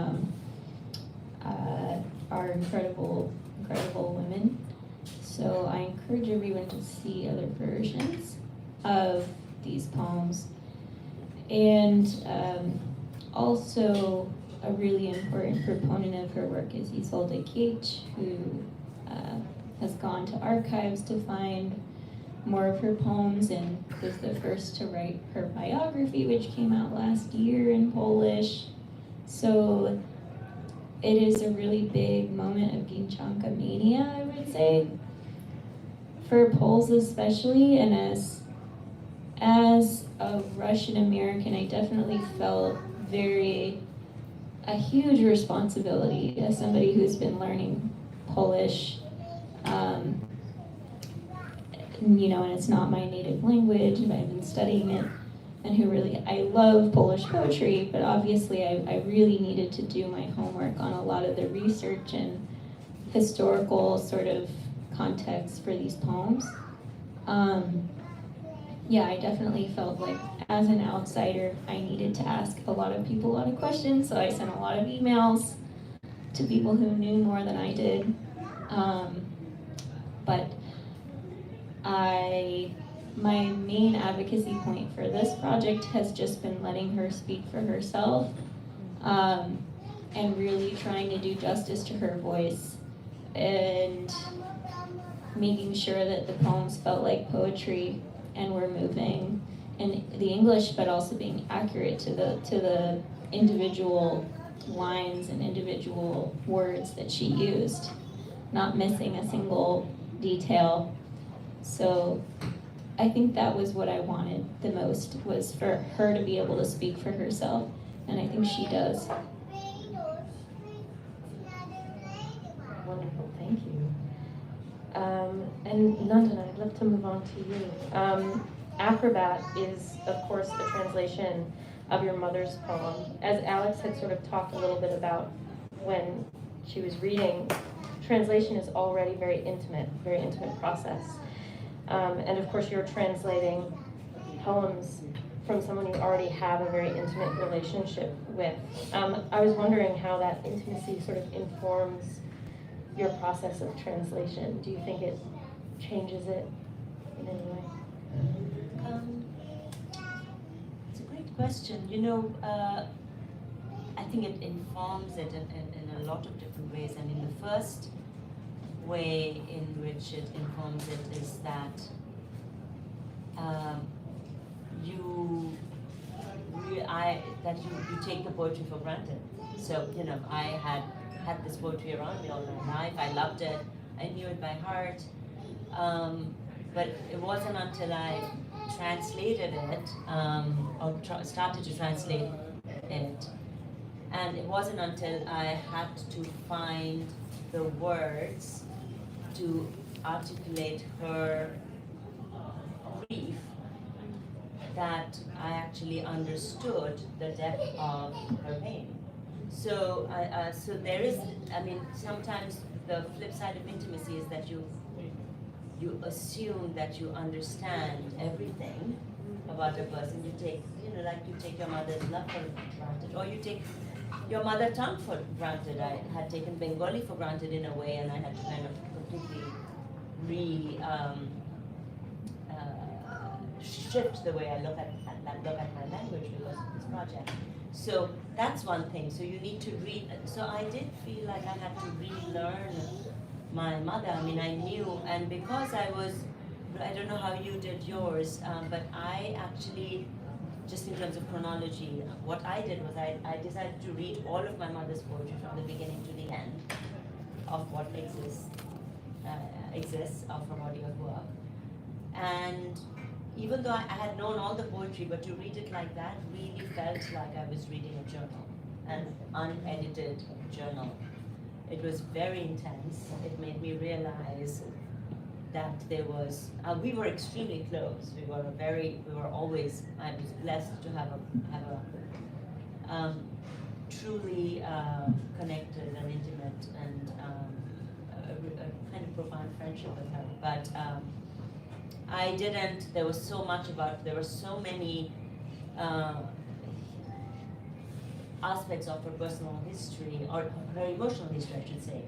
are incredible women. So I encourage everyone to see other versions of these poems. And also a really important proponent of her work is Isolde Keach, who has gone to archives to find more of her poems and was the first to write her biography, which came out last year in Polish. So it is a really big moment of Ginczanka mania, I would say, for Poles especially. And as a Russian American, I definitely felt a huge responsibility as somebody who's been learning Polish, and it's not my native language, but I've been studying it, and I love Polish poetry, but obviously I really needed to do my homework on a lot of the research and historical sort of context for these poems. I definitely felt like as an outsider, I needed to ask a lot of people a lot of questions, so I sent a lot of emails to people who knew more than I did. But my main advocacy point for this project has just been letting her speak for herself, and really trying to do justice to her voice and making sure that the poems felt like poetry and were moving in the English, but also being accurate to the individual lines and individual words that she used, not missing a single detail. So I think that was what I wanted the most, was for her to be able to speak for herself, and I think she does. Wonderful, thank you. And Nandana, I'd love to move on to you. Acrobat is, of course, a translation of your mother's poem. As Alex had sort of talked a little bit about when she was reading, translation is already very intimate process. And of course, you're translating poems from someone you already have a very intimate relationship with. I was wondering how that intimacy sort of informs your process of translation. Do you think it changes it in any way? It's a great question. I think it informs it in a lot of different ways. I mean, the first way in which it informs it is that you take the poetry for granted. So, I had this poetry around me all my life. I loved it. I knew it by heart. But it wasn't until I translated it, started to translate it, and it wasn't until I had to find the words to articulate her grief that I actually understood the depth of her pain. So there is, sometimes the flip side of intimacy is that you assume that you understand everything about a person. You take, you take your mother's love for granted, or you take your mother tongue for granted. I had taken Bengali for granted in a way, and I had to kind of completely shift the way I look at my language because of this project. So that's one thing. So you need to read. So I did feel like I had to relearn my mother. I knew, and because I don't know how you did yours, but I actually, just in terms of chronology, what I did was I decided to read all of my mother's poetry from the beginning to the end of what exists of her body of work. And even though I had known all the poetry, but to read it like that really felt like I was reading a journal, an unedited journal. It was very intense. It made me realize that there was, we were extremely close. We were always, I was blessed to have a truly connected and intimate and a kind of profound friendship with her. But I didn't, there was so much there were so many aspects of her personal history, or her emotional history, I should say,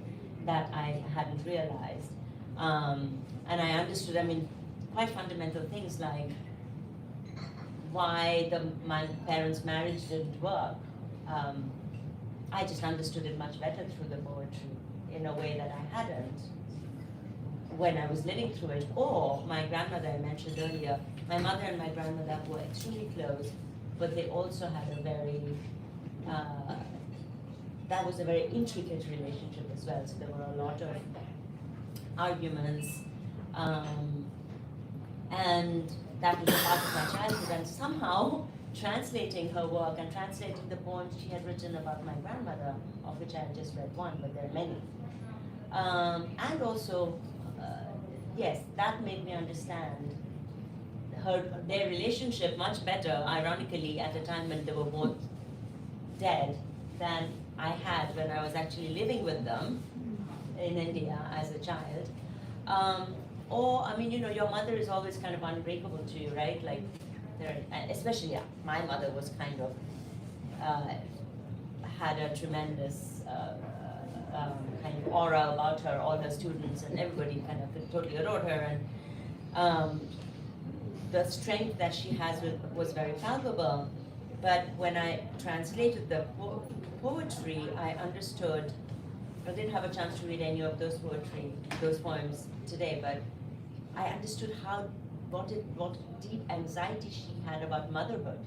that I hadn't realized. And I understood, I mean, quite fundamental things like why my parents' marriage didn't work. I just understood it much better through the poetry in a way that I hadn't when I was living through it. Or my grandmother, I mentioned earlier, my mother and my grandmother were extremely close, but they also had a very, that was a very intricate relationship as well. So there were a lot of arguments, and that was a part of my childhood. And somehow, translating her work and translating the poems she had written about my grandmother, of which I had just read one, but there are many. And also, yes, that made me understand their relationship much better, ironically, at a time when they were both dead, than I had when I was actually living with them in India as a child. Or, I mean, you know, your mother is always kind of unbreakable to you, right? Like, especially, yeah, my mother was kind of, had a tremendous kind of aura about her, all her students and everybody kind of totally adored her. And the strength that she has was very palpable. But when I translated the poetry, I understood, I didn't have a chance to read any of those poems today, but I understood what deep anxiety she had about motherhood.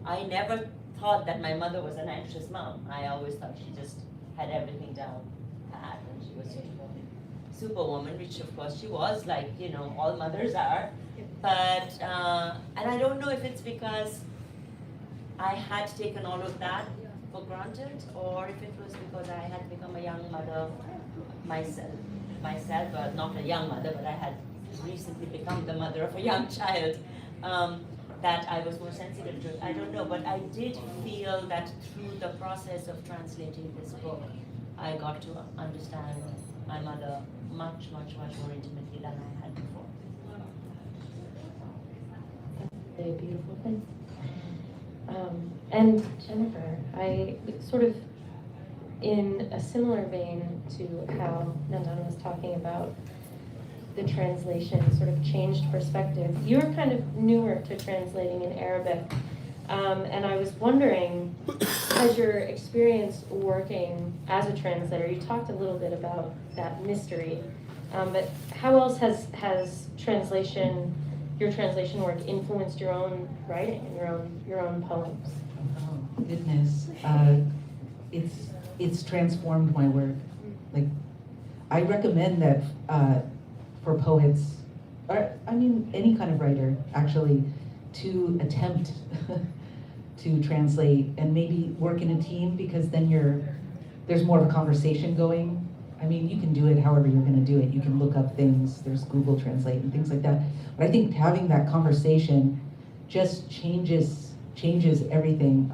I never thought that my mother was an anxious mom. I always thought she just had everything down pat and she was sort of a superwoman, which of course she was, like, you know, all mothers are. But, and I don't know if it's because I had taken all of that for granted, or if it was because I had become a young mother myself, well, not a young mother, but I had recently become the mother of a young child, that I was more sensitive to it. I don't know, but I did feel that through the process of translating this book, I got to understand my mother much, much, much more intimately than I had before. That's a beautiful thing. And Jennifer, I sort of, in a similar vein to how Nandana was talking about the translation sort of changed perspective. You're kind of newer to translating in Arabic, and I was wondering, has your experience working as a translator, you talked a little bit about that mystery, but how else has your translation work influenced your own writing and your own poems? Oh, goodness. It's transformed my work. Like, I recommend that for poets, or I mean any kind of writer actually, to attempt to translate and maybe work in a team, because then there's more of a conversation going. I mean, you can do it however you're going to do it. You can look up things, there's Google Translate and things like that. But I think having that conversation just changes everything.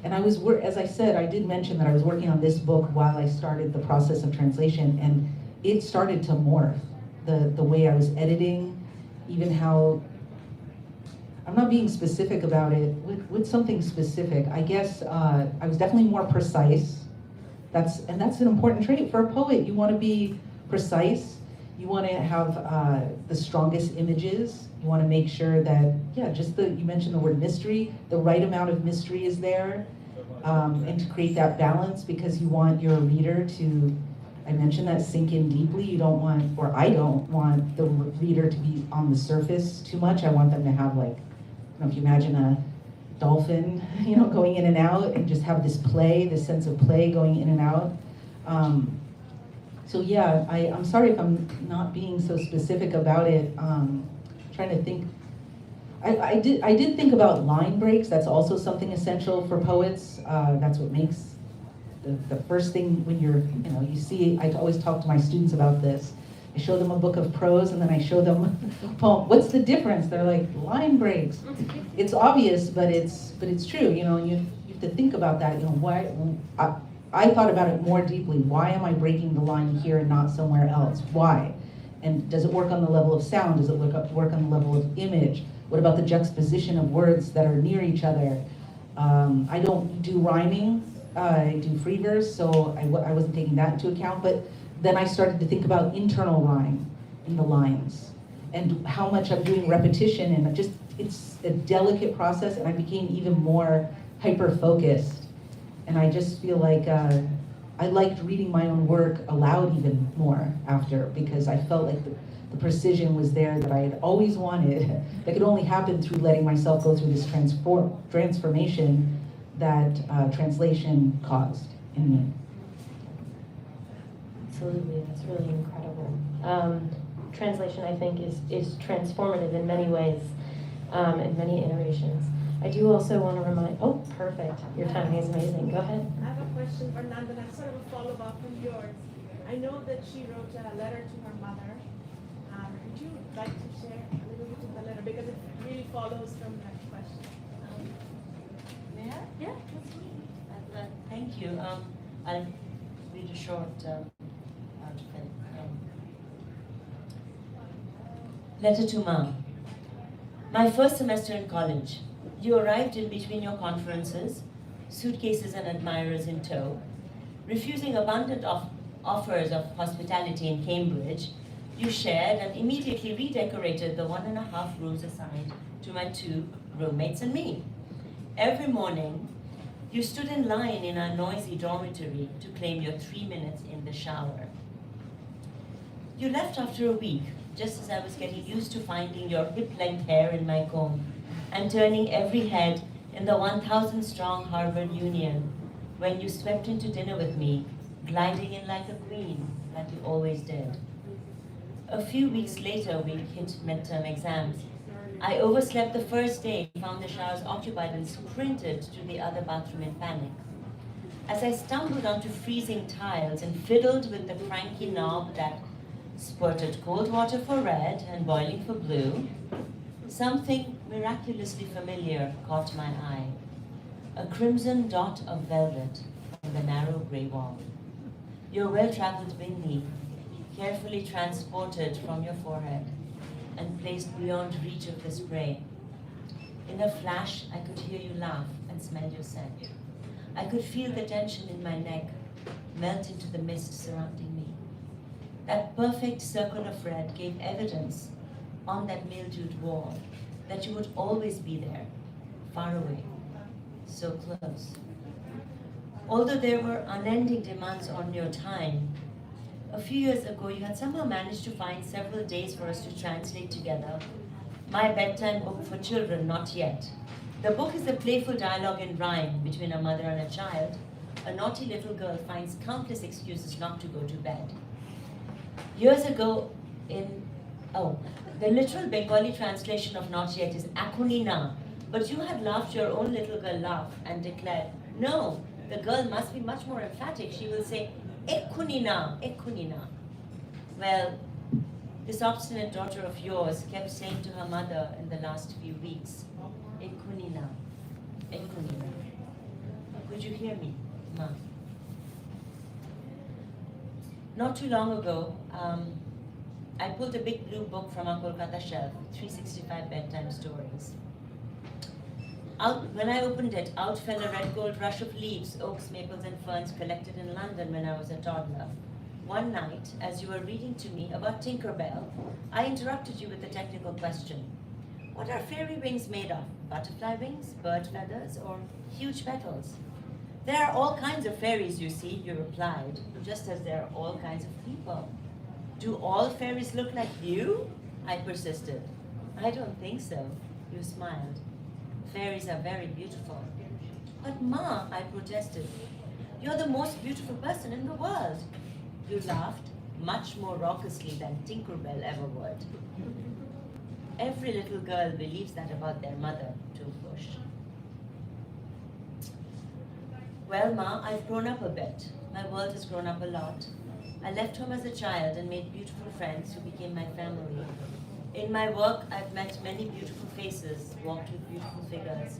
And as I said, I did mention that I was working on this book while I started the process of translation, and it started to morph. The way I was editing, even how, I'm not being specific about it, with something specific. I guess I was definitely more precise. That's an important trait for a poet. You want to be precise. You want to have the strongest images. You want to make sure that, you mentioned the word mystery, the right amount of mystery is there, and to create that balance, because you want your reader to, I mentioned that, sink in deeply. You don't want, or I don't want the reader to be on the surface too much. I want them to have, like, I don't know if you imagine a dolphin, going in and out, and just have this play, this sense of play going in and out. So yeah, I'm sorry if I'm not being so specific about it. Trying to think, I did think about line breaks. That's also something essential for poets. That's what makes the first thing when you're, you see, I always talk to my students about this. I show them a book of prose and then I show them a poem. What's the difference? They're like, line breaks. It's obvious, but it's true, and you have to think about that, why, I thought about it more deeply. Why am I breaking the line here and not somewhere else? Why? And does it work on the level of sound? Does it work on the level of image? What about the juxtaposition of words that are near each other? I don't do rhyming, I do free verse, so I wasn't taking that into account, but then I started to think about internal rhyme in the lines and how much I'm doing repetition, and it's a delicate process, and I became even more hyper-focused. And I just feel like I liked reading my own work aloud even more after, because I felt like the precision was there that I had always wanted. That could only happen through letting myself go through this transformation that translation caused in me. Absolutely, that's really incredible. Translation, I think, is transformative in many ways, in many iterations. I do also want to remind, oh, perfect, your timing is amazing, go ahead. I have a question for Nandana, sort of a follow-up from yours. I know that she wrote a letter to her mother. Would you like to share a little bit of the letter? Because it really follows from that question. Yeah, that's me. Thank you. I'll read a short out of it. Letter to Ma. My first semester in college. You arrived in between your conferences, suitcases and admirers in tow. Refusing abundant offers of hospitality in Cambridge, you shared and immediately redecorated the 1.5 rooms assigned to my 2 roommates and me. Every morning, you stood in line in our noisy dormitory to claim your 3 minutes in the shower. You left after a week, just as I was getting used to finding your hip-length hair in my comb and turning every head in the 1,000-strong Harvard Union when you swept into dinner with me, gliding in like a queen, like you always did. A few weeks later, we hit midterm exams. I overslept the first day, found the showers occupied, and sprinted to the other bathroom in panic. As I stumbled onto freezing tiles and fiddled with the cranky knob that spurted cold water for red and boiling for blue, something miraculously familiar caught my eye. A crimson dot of velvet on the narrow gray wall. Your well-traveled beneath, carefully transported from your forehead and placed beyond reach of the spray. In a flash, I could hear you laugh and smell your scent. I could feel the tension in my neck melt into the mist surrounding me. That perfect circle of red gave evidence on that mildewed wall that you would always be there, far away, so close. Although there were unending demands on your time, a few years ago you had somehow managed to find several days for us to translate together my bedtime book for children, Not Yet. The book is a playful dialogue in rhyme between a mother and a child. A naughty little girl finds countless excuses not to go to bed. Years ago the literal Bengali translation of Not Yet is Akunina, but you had laughed your own little girl laugh and declared, no, the girl must be much more emphatic. She will say, Ekunina, Ekunina. Well, this obstinate daughter of yours kept saying to her mother in the last few weeks, Ekunina, Ekunina. Could you hear me, Ma? Not too long ago, I pulled a big blue book from our Kolkata shelf, 365 bedtime stories. When I opened it, out fell a red gold rush of leaves, oaks, maples, and ferns collected in London when I was a toddler. One night, as you were reading to me about Tinkerbell, I interrupted you with a technical question. What are fairy wings made of? Butterfly wings, bird feathers, or huge petals? There are all kinds of fairies, you see, you replied, just as there are all kinds of people. Do all fairies look like you? I persisted. I don't think so, you smiled. Fairies are very beautiful. But Ma, I protested, you're the most beautiful person in the world. You laughed, much more raucously than Tinkerbell ever would. every little girl believes that about their mother, too, Bush. Well, Ma, I've grown up a bit. My world has grown up a lot. I left home as a child and made beautiful friends who became my family. In my work, I've met many beautiful faces, walked with beautiful figures.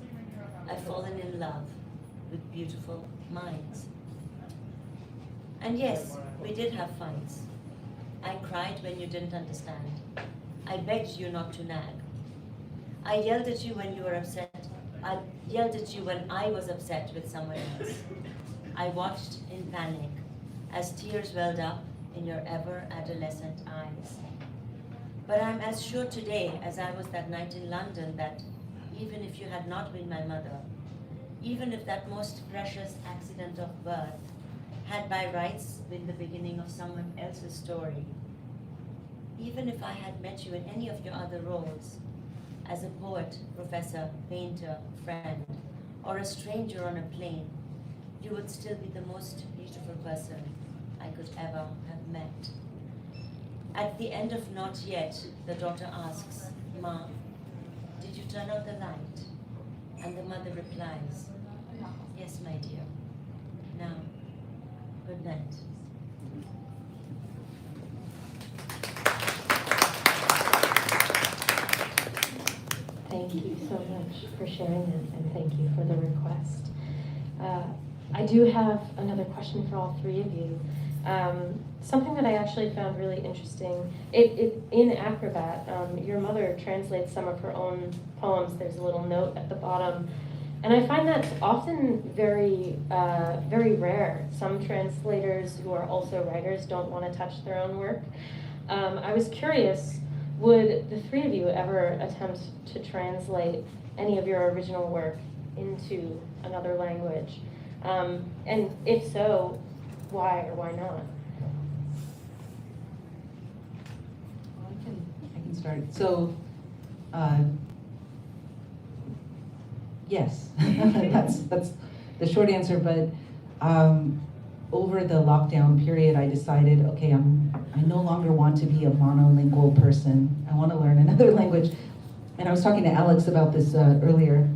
I've fallen in love with beautiful minds. And yes, we did have fights. I cried when you didn't understand. I begged you not to nag. I yelled at you when you were upset. I yelled at you when I was upset with someone else. I watched in panic as tears welled up in your ever-adolescent eyes. But I'm as sure today as I was that night in London that even if you had not been my mother, even if that most precious accident of birth had by rights been the beginning of someone else's story, even if I had met you in any of your other roles, as a poet, professor, painter, friend, or a stranger on a plane, you would still be the most beautiful person I could ever have met. At the end of Not Yet, the daughter asks, Ma, did you turn out the light? And the mother replies, yes, my dear. Now, good night. Thank you so much for sharing it, and thank you for the request. I do have another question for all three of you. Something that I actually found really interesting, in Acrobat, your mother translates some of her own poems. There's a little note at the bottom. And I find that's often very rare. Some translators who are also writers don't want to touch their own work. I was curious, would the three of you ever attempt to translate any of your original work into another language? And if so, why or why not? I can start. So, yes, that's the short answer. But over the lockdown period, I decided, okay, I no longer want to be a monolingual person. I want to learn another language. And I was talking to Alex about this earlier,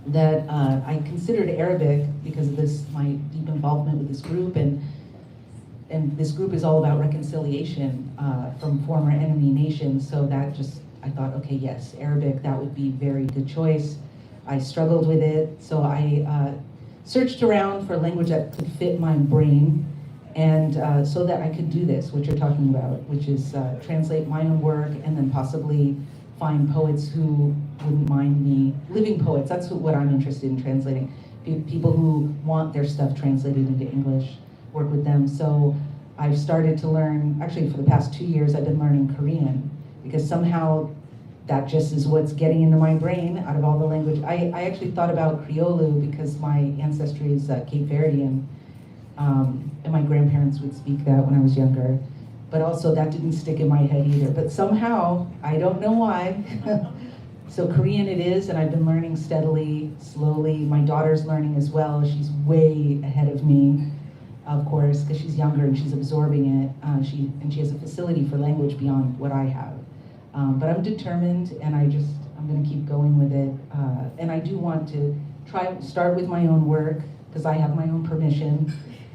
that I considered Arabic because of this, my deep involvement with this group, and this group is all about reconciliation from former enemy nations. So that just, I thought, okay, yes, Arabic, that would be a very good choice. I struggled with it, so I searched around for a language that could fit my brain, and so that I could do this, what you're talking about, which is translate my own work and then possibly find poets who wouldn't mind me, living poets. That's what I'm interested in translating. People who want their stuff translated into English, work with them. So I've started to learn, actually for the past 2 years, I've been learning Korean, because somehow that just is what's getting into my brain out of all the language. I actually thought about Criollo because my ancestry is Cape Verdean, and my grandparents would speak that when I was younger. But also that didn't stick in my head either. But somehow, I don't know why. So Korean it is, and I've been learning steadily, slowly. My daughter's learning as well. She's way ahead of me, of course, because she's younger and she's absorbing it. She has a facility for language beyond what I have. But I'm determined, and I'm going to keep going with it. And I do want to start with my own work, because I have my own permission,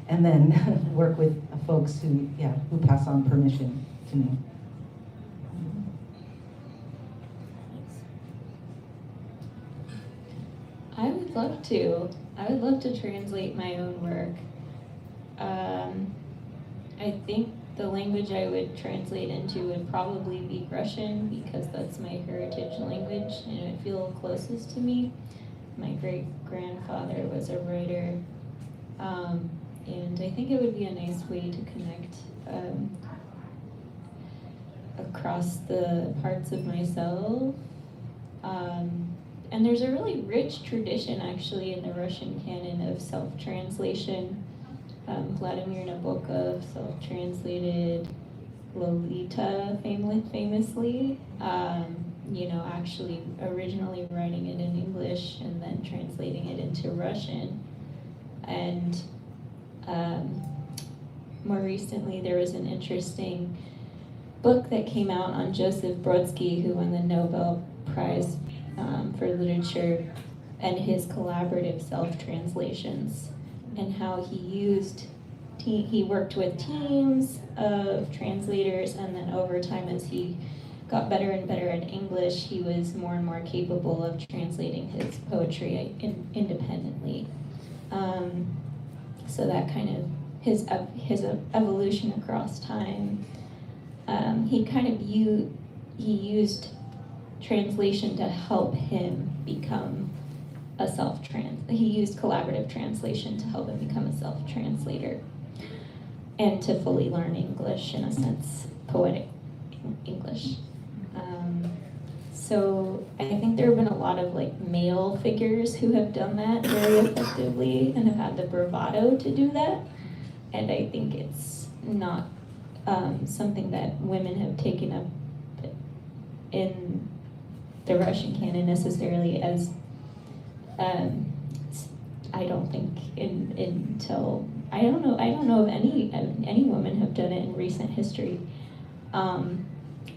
and then work with folks who pass on permission to me. I would love to. I would love to translate my own work. I think the language I would translate into would probably be Russian, because that's my heritage language and it would feel closest to me. My great-grandfather was a writer, and I think it would be a nice way to connect across the parts of myself. And there's a really rich tradition actually in the Russian canon of self-translation. Vladimir Nabokov self-translated Lolita famously, actually originally writing it in English and then translating it into Russian. And more recently there was an interesting book that came out on Joseph Brodsky, who won the Nobel Prize for Literature, and his collaborative self-translations, and how he worked with teams of translators, and then over time, as he got better and better at English, he was more and more capable of translating his poetry independently. So that kind of his evolution across time. He used translation to help him become he used collaborative translation to help him become a self-translator and to fully learn English, in a sense, poetic English. So I think there have been a lot of like male figures who have done that very effectively and have had the bravado to do that. And I think it's not something that women have taken up in the Russian canon necessarily as I don't think until I don't know if any women have done it in recent history.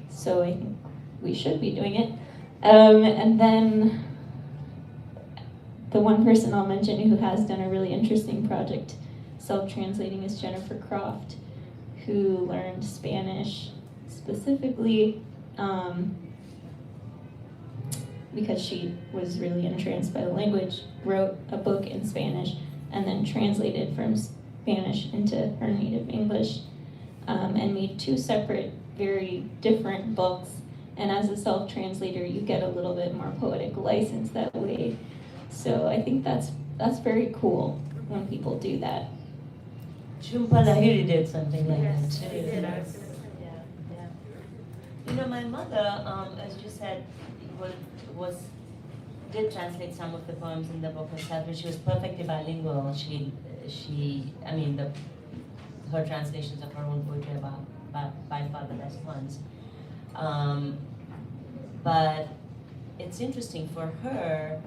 So I think we should be doing it. And then the one person I'll mention who has done a really interesting project self-translating is Jennifer Croft, who learned Spanish specifically because she was really entranced by the language, wrote a book in Spanish, and then translated from Spanish into her native English, and made two separate, very different books. And as a self-translator, you get a little bit more poetic license that way. So I think that's very cool when people do that. Jhumpa Lahiri did something like that too. She did. I was gonna say. Yeah. You know, my mother, as you said, did translate some of the poems in the book herself, and she was perfectly bilingual. Her translations of her own poetry are by far the best ones. But it's interesting for her,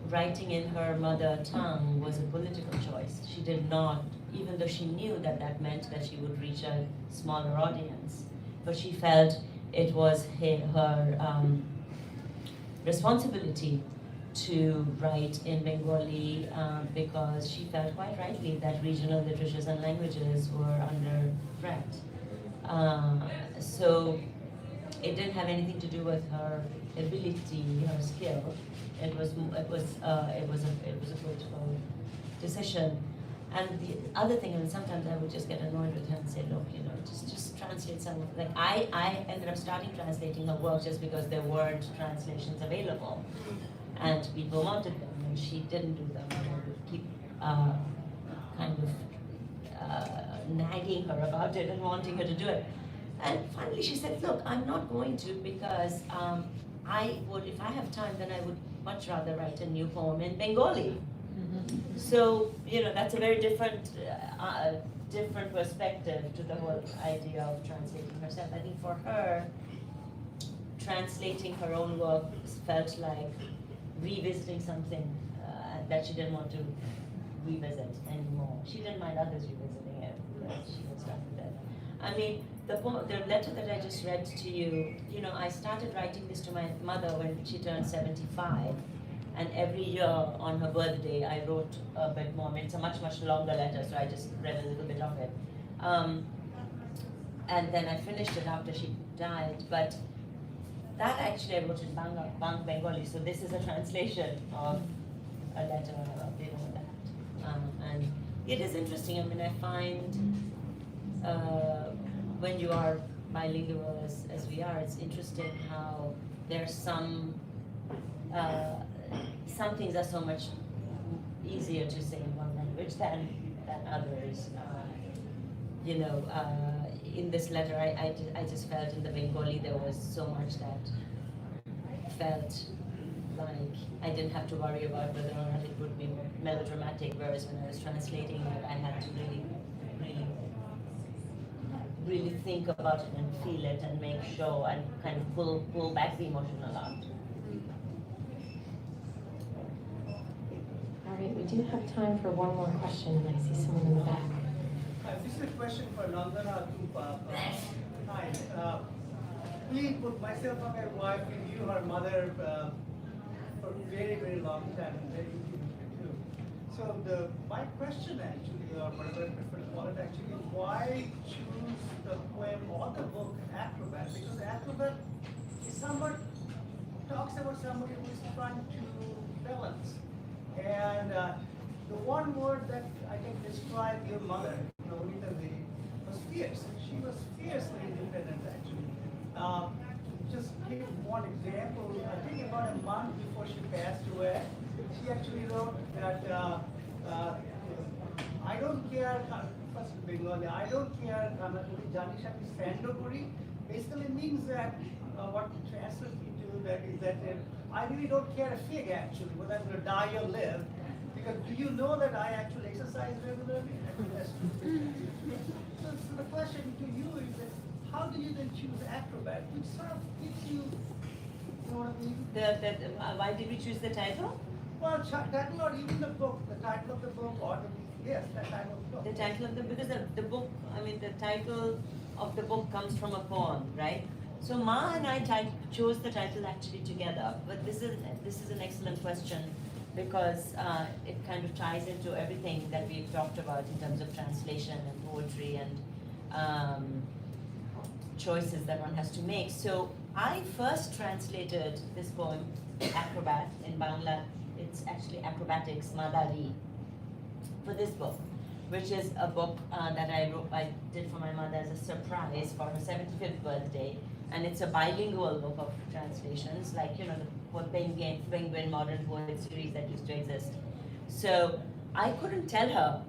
writing in her mother tongue was a political choice. She did not, even though she knew that meant that she would reach a smaller audience, but she felt it was her responsibility to write in Bengali because she felt quite rightly that regional literatures and languages were under threat. So it didn't have anything to do with her ability, her skill. It was a political decision. And the other thing, and sometimes I would just get annoyed with her and say, look, just translate some of, like I ended up starting translating her work just because there weren't translations available. And people wanted them, and she didn't do them. And I would keep nagging her about it and wanting her to do it. And finally she said, look, I'm not going to, because if I have time, then I would much rather write a new poem in Bengali. So, that's a very different perspective to the whole idea of translating herself. I think for her, translating her own work felt like revisiting something that she didn't want to revisit anymore. She didn't mind others revisiting it, because she was done with it. I mean, the letter that I just read to you, I started writing this to my mother when she turned 75. And every year on her birthday, I wrote a bit more. I mean, it's a much, much longer letter, so I just read a little bit of it. And then I finished it after she died. But that actually I wrote in Bengali, so this is a translation of a letter of that. And it is interesting. I mean, I find when you are bilingual as we are, it's interesting how there's some things are so much easier to say in one language than others. In this letter, I just felt in the Bengali there was so much that felt like I didn't have to worry about whether or not it would be melodramatic, whereas when I was translating it, I had to really think about it and feel it and make sure and kind of pull back the emotion a lot. All right, we do have time for one more question, and I see someone in the back. This is a question for Nandana Dev. Hi. Please put myself and my wife, we knew her mother for a very, very long time, and very intimately too. So my question actually, or whatever I prefer to call it actually, is why choose the poem or the book Acrobat? Because Acrobat is somewhat, talks about somebody who is trying to balance. And the one word that I can describe your mother, Nabaneeta Dev, was fierce. She was fiercely independent actually. Just give one example. I think about a month before she passed away, she actually wrote that I don't care, first in Bengali, I don't care, basically means that what translates into that is that I really don't care a fig actually, whether I'm going to die or live. Because do you know that I actually exercise regularly? So the question to you is that how do you then choose Acrobat, which sort of gives you, you know what I mean? Why did we choose the title? Well, title or even the book, the title of the book or yes, the title of the book. The title of because the book, I mean, the title of the book comes from a poem, right? So Ma and I chose the title actually together, but this is an excellent question because it kind of ties into everything that we've talked about in terms of translation and poetry and choices that one has to make. So I first translated this poem, Acrobat, in Bangla. It's actually Acrobatics, Madari, for this book, which is a book that I did for my mother as a surprise for her 75th birthday. And it's a bilingual book of translations, like, you know, the Penguin Modern Poet series that used to exist. So I couldn't tell her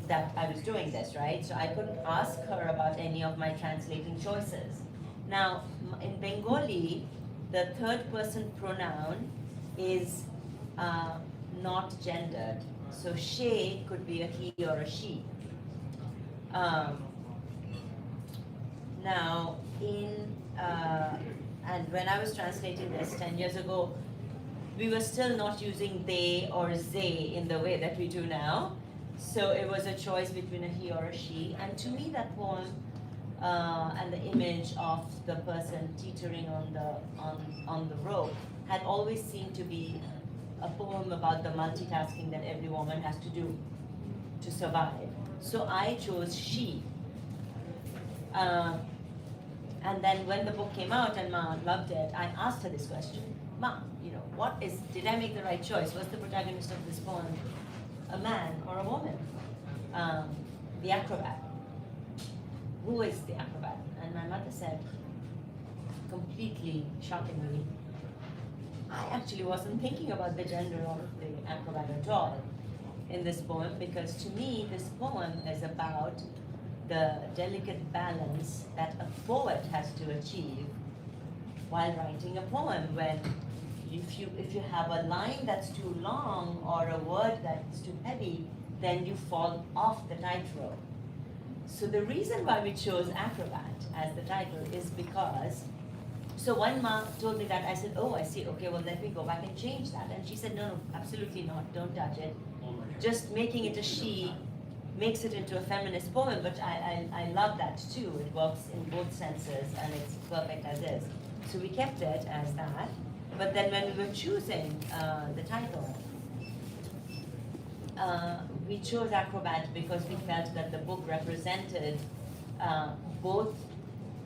that I was doing this, right? So I couldn't ask her about any of my translating choices. Now, in Bengali, the third person pronoun is not gendered. So she could be a he or a she. Now, and when I was translating this 10 years ago, we were still not using they or they in the way that we do now. So it was a choice between a he or a she. And to me, that poem and the image of the person teetering on the rope had always seemed to be a poem about the multitasking that every woman has to do to survive. So I chose she. And then when the book came out and Ma loved it, I asked her this question. Ma, you know, did I make the right choice? Was the protagonist of this poem a man or a woman? The acrobat. Who is the acrobat? And my mother said, completely shockingly, I actually wasn't thinking about the gender of the acrobat at all in this poem, because to me, this poem is about the delicate balance that a poet has to achieve while writing a poem. When if you have a line that's too long or a word that's too heavy, then you fall off the tightrope. So the reason why we chose Acrobat as the title is because, so when Ma told me that, I said, oh, I see, okay, well, let me go back and change that. And she said, no, absolutely not, don't touch it. Just making it a she makes it into a feminist poem, but I love that too. It works in both senses and it's perfect as is. So we kept it as that. But then when we were choosing the title, we chose Acrobat because we felt that the book represented both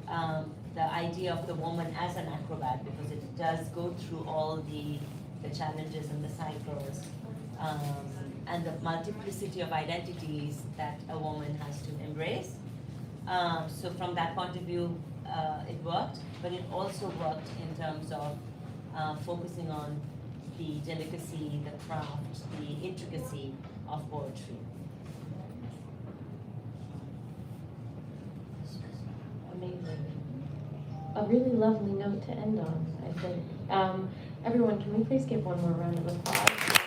the idea of the woman as an acrobat, because it does go through all the challenges and the cycles, and the multiplicity of identities that a woman has to embrace. So from that point of view, it worked, but it also worked in terms of focusing on the delicacy, the craft, the intricacy of poetry. Amazing. A really lovely note to end on, I think. Everyone, can we please give one more round of applause?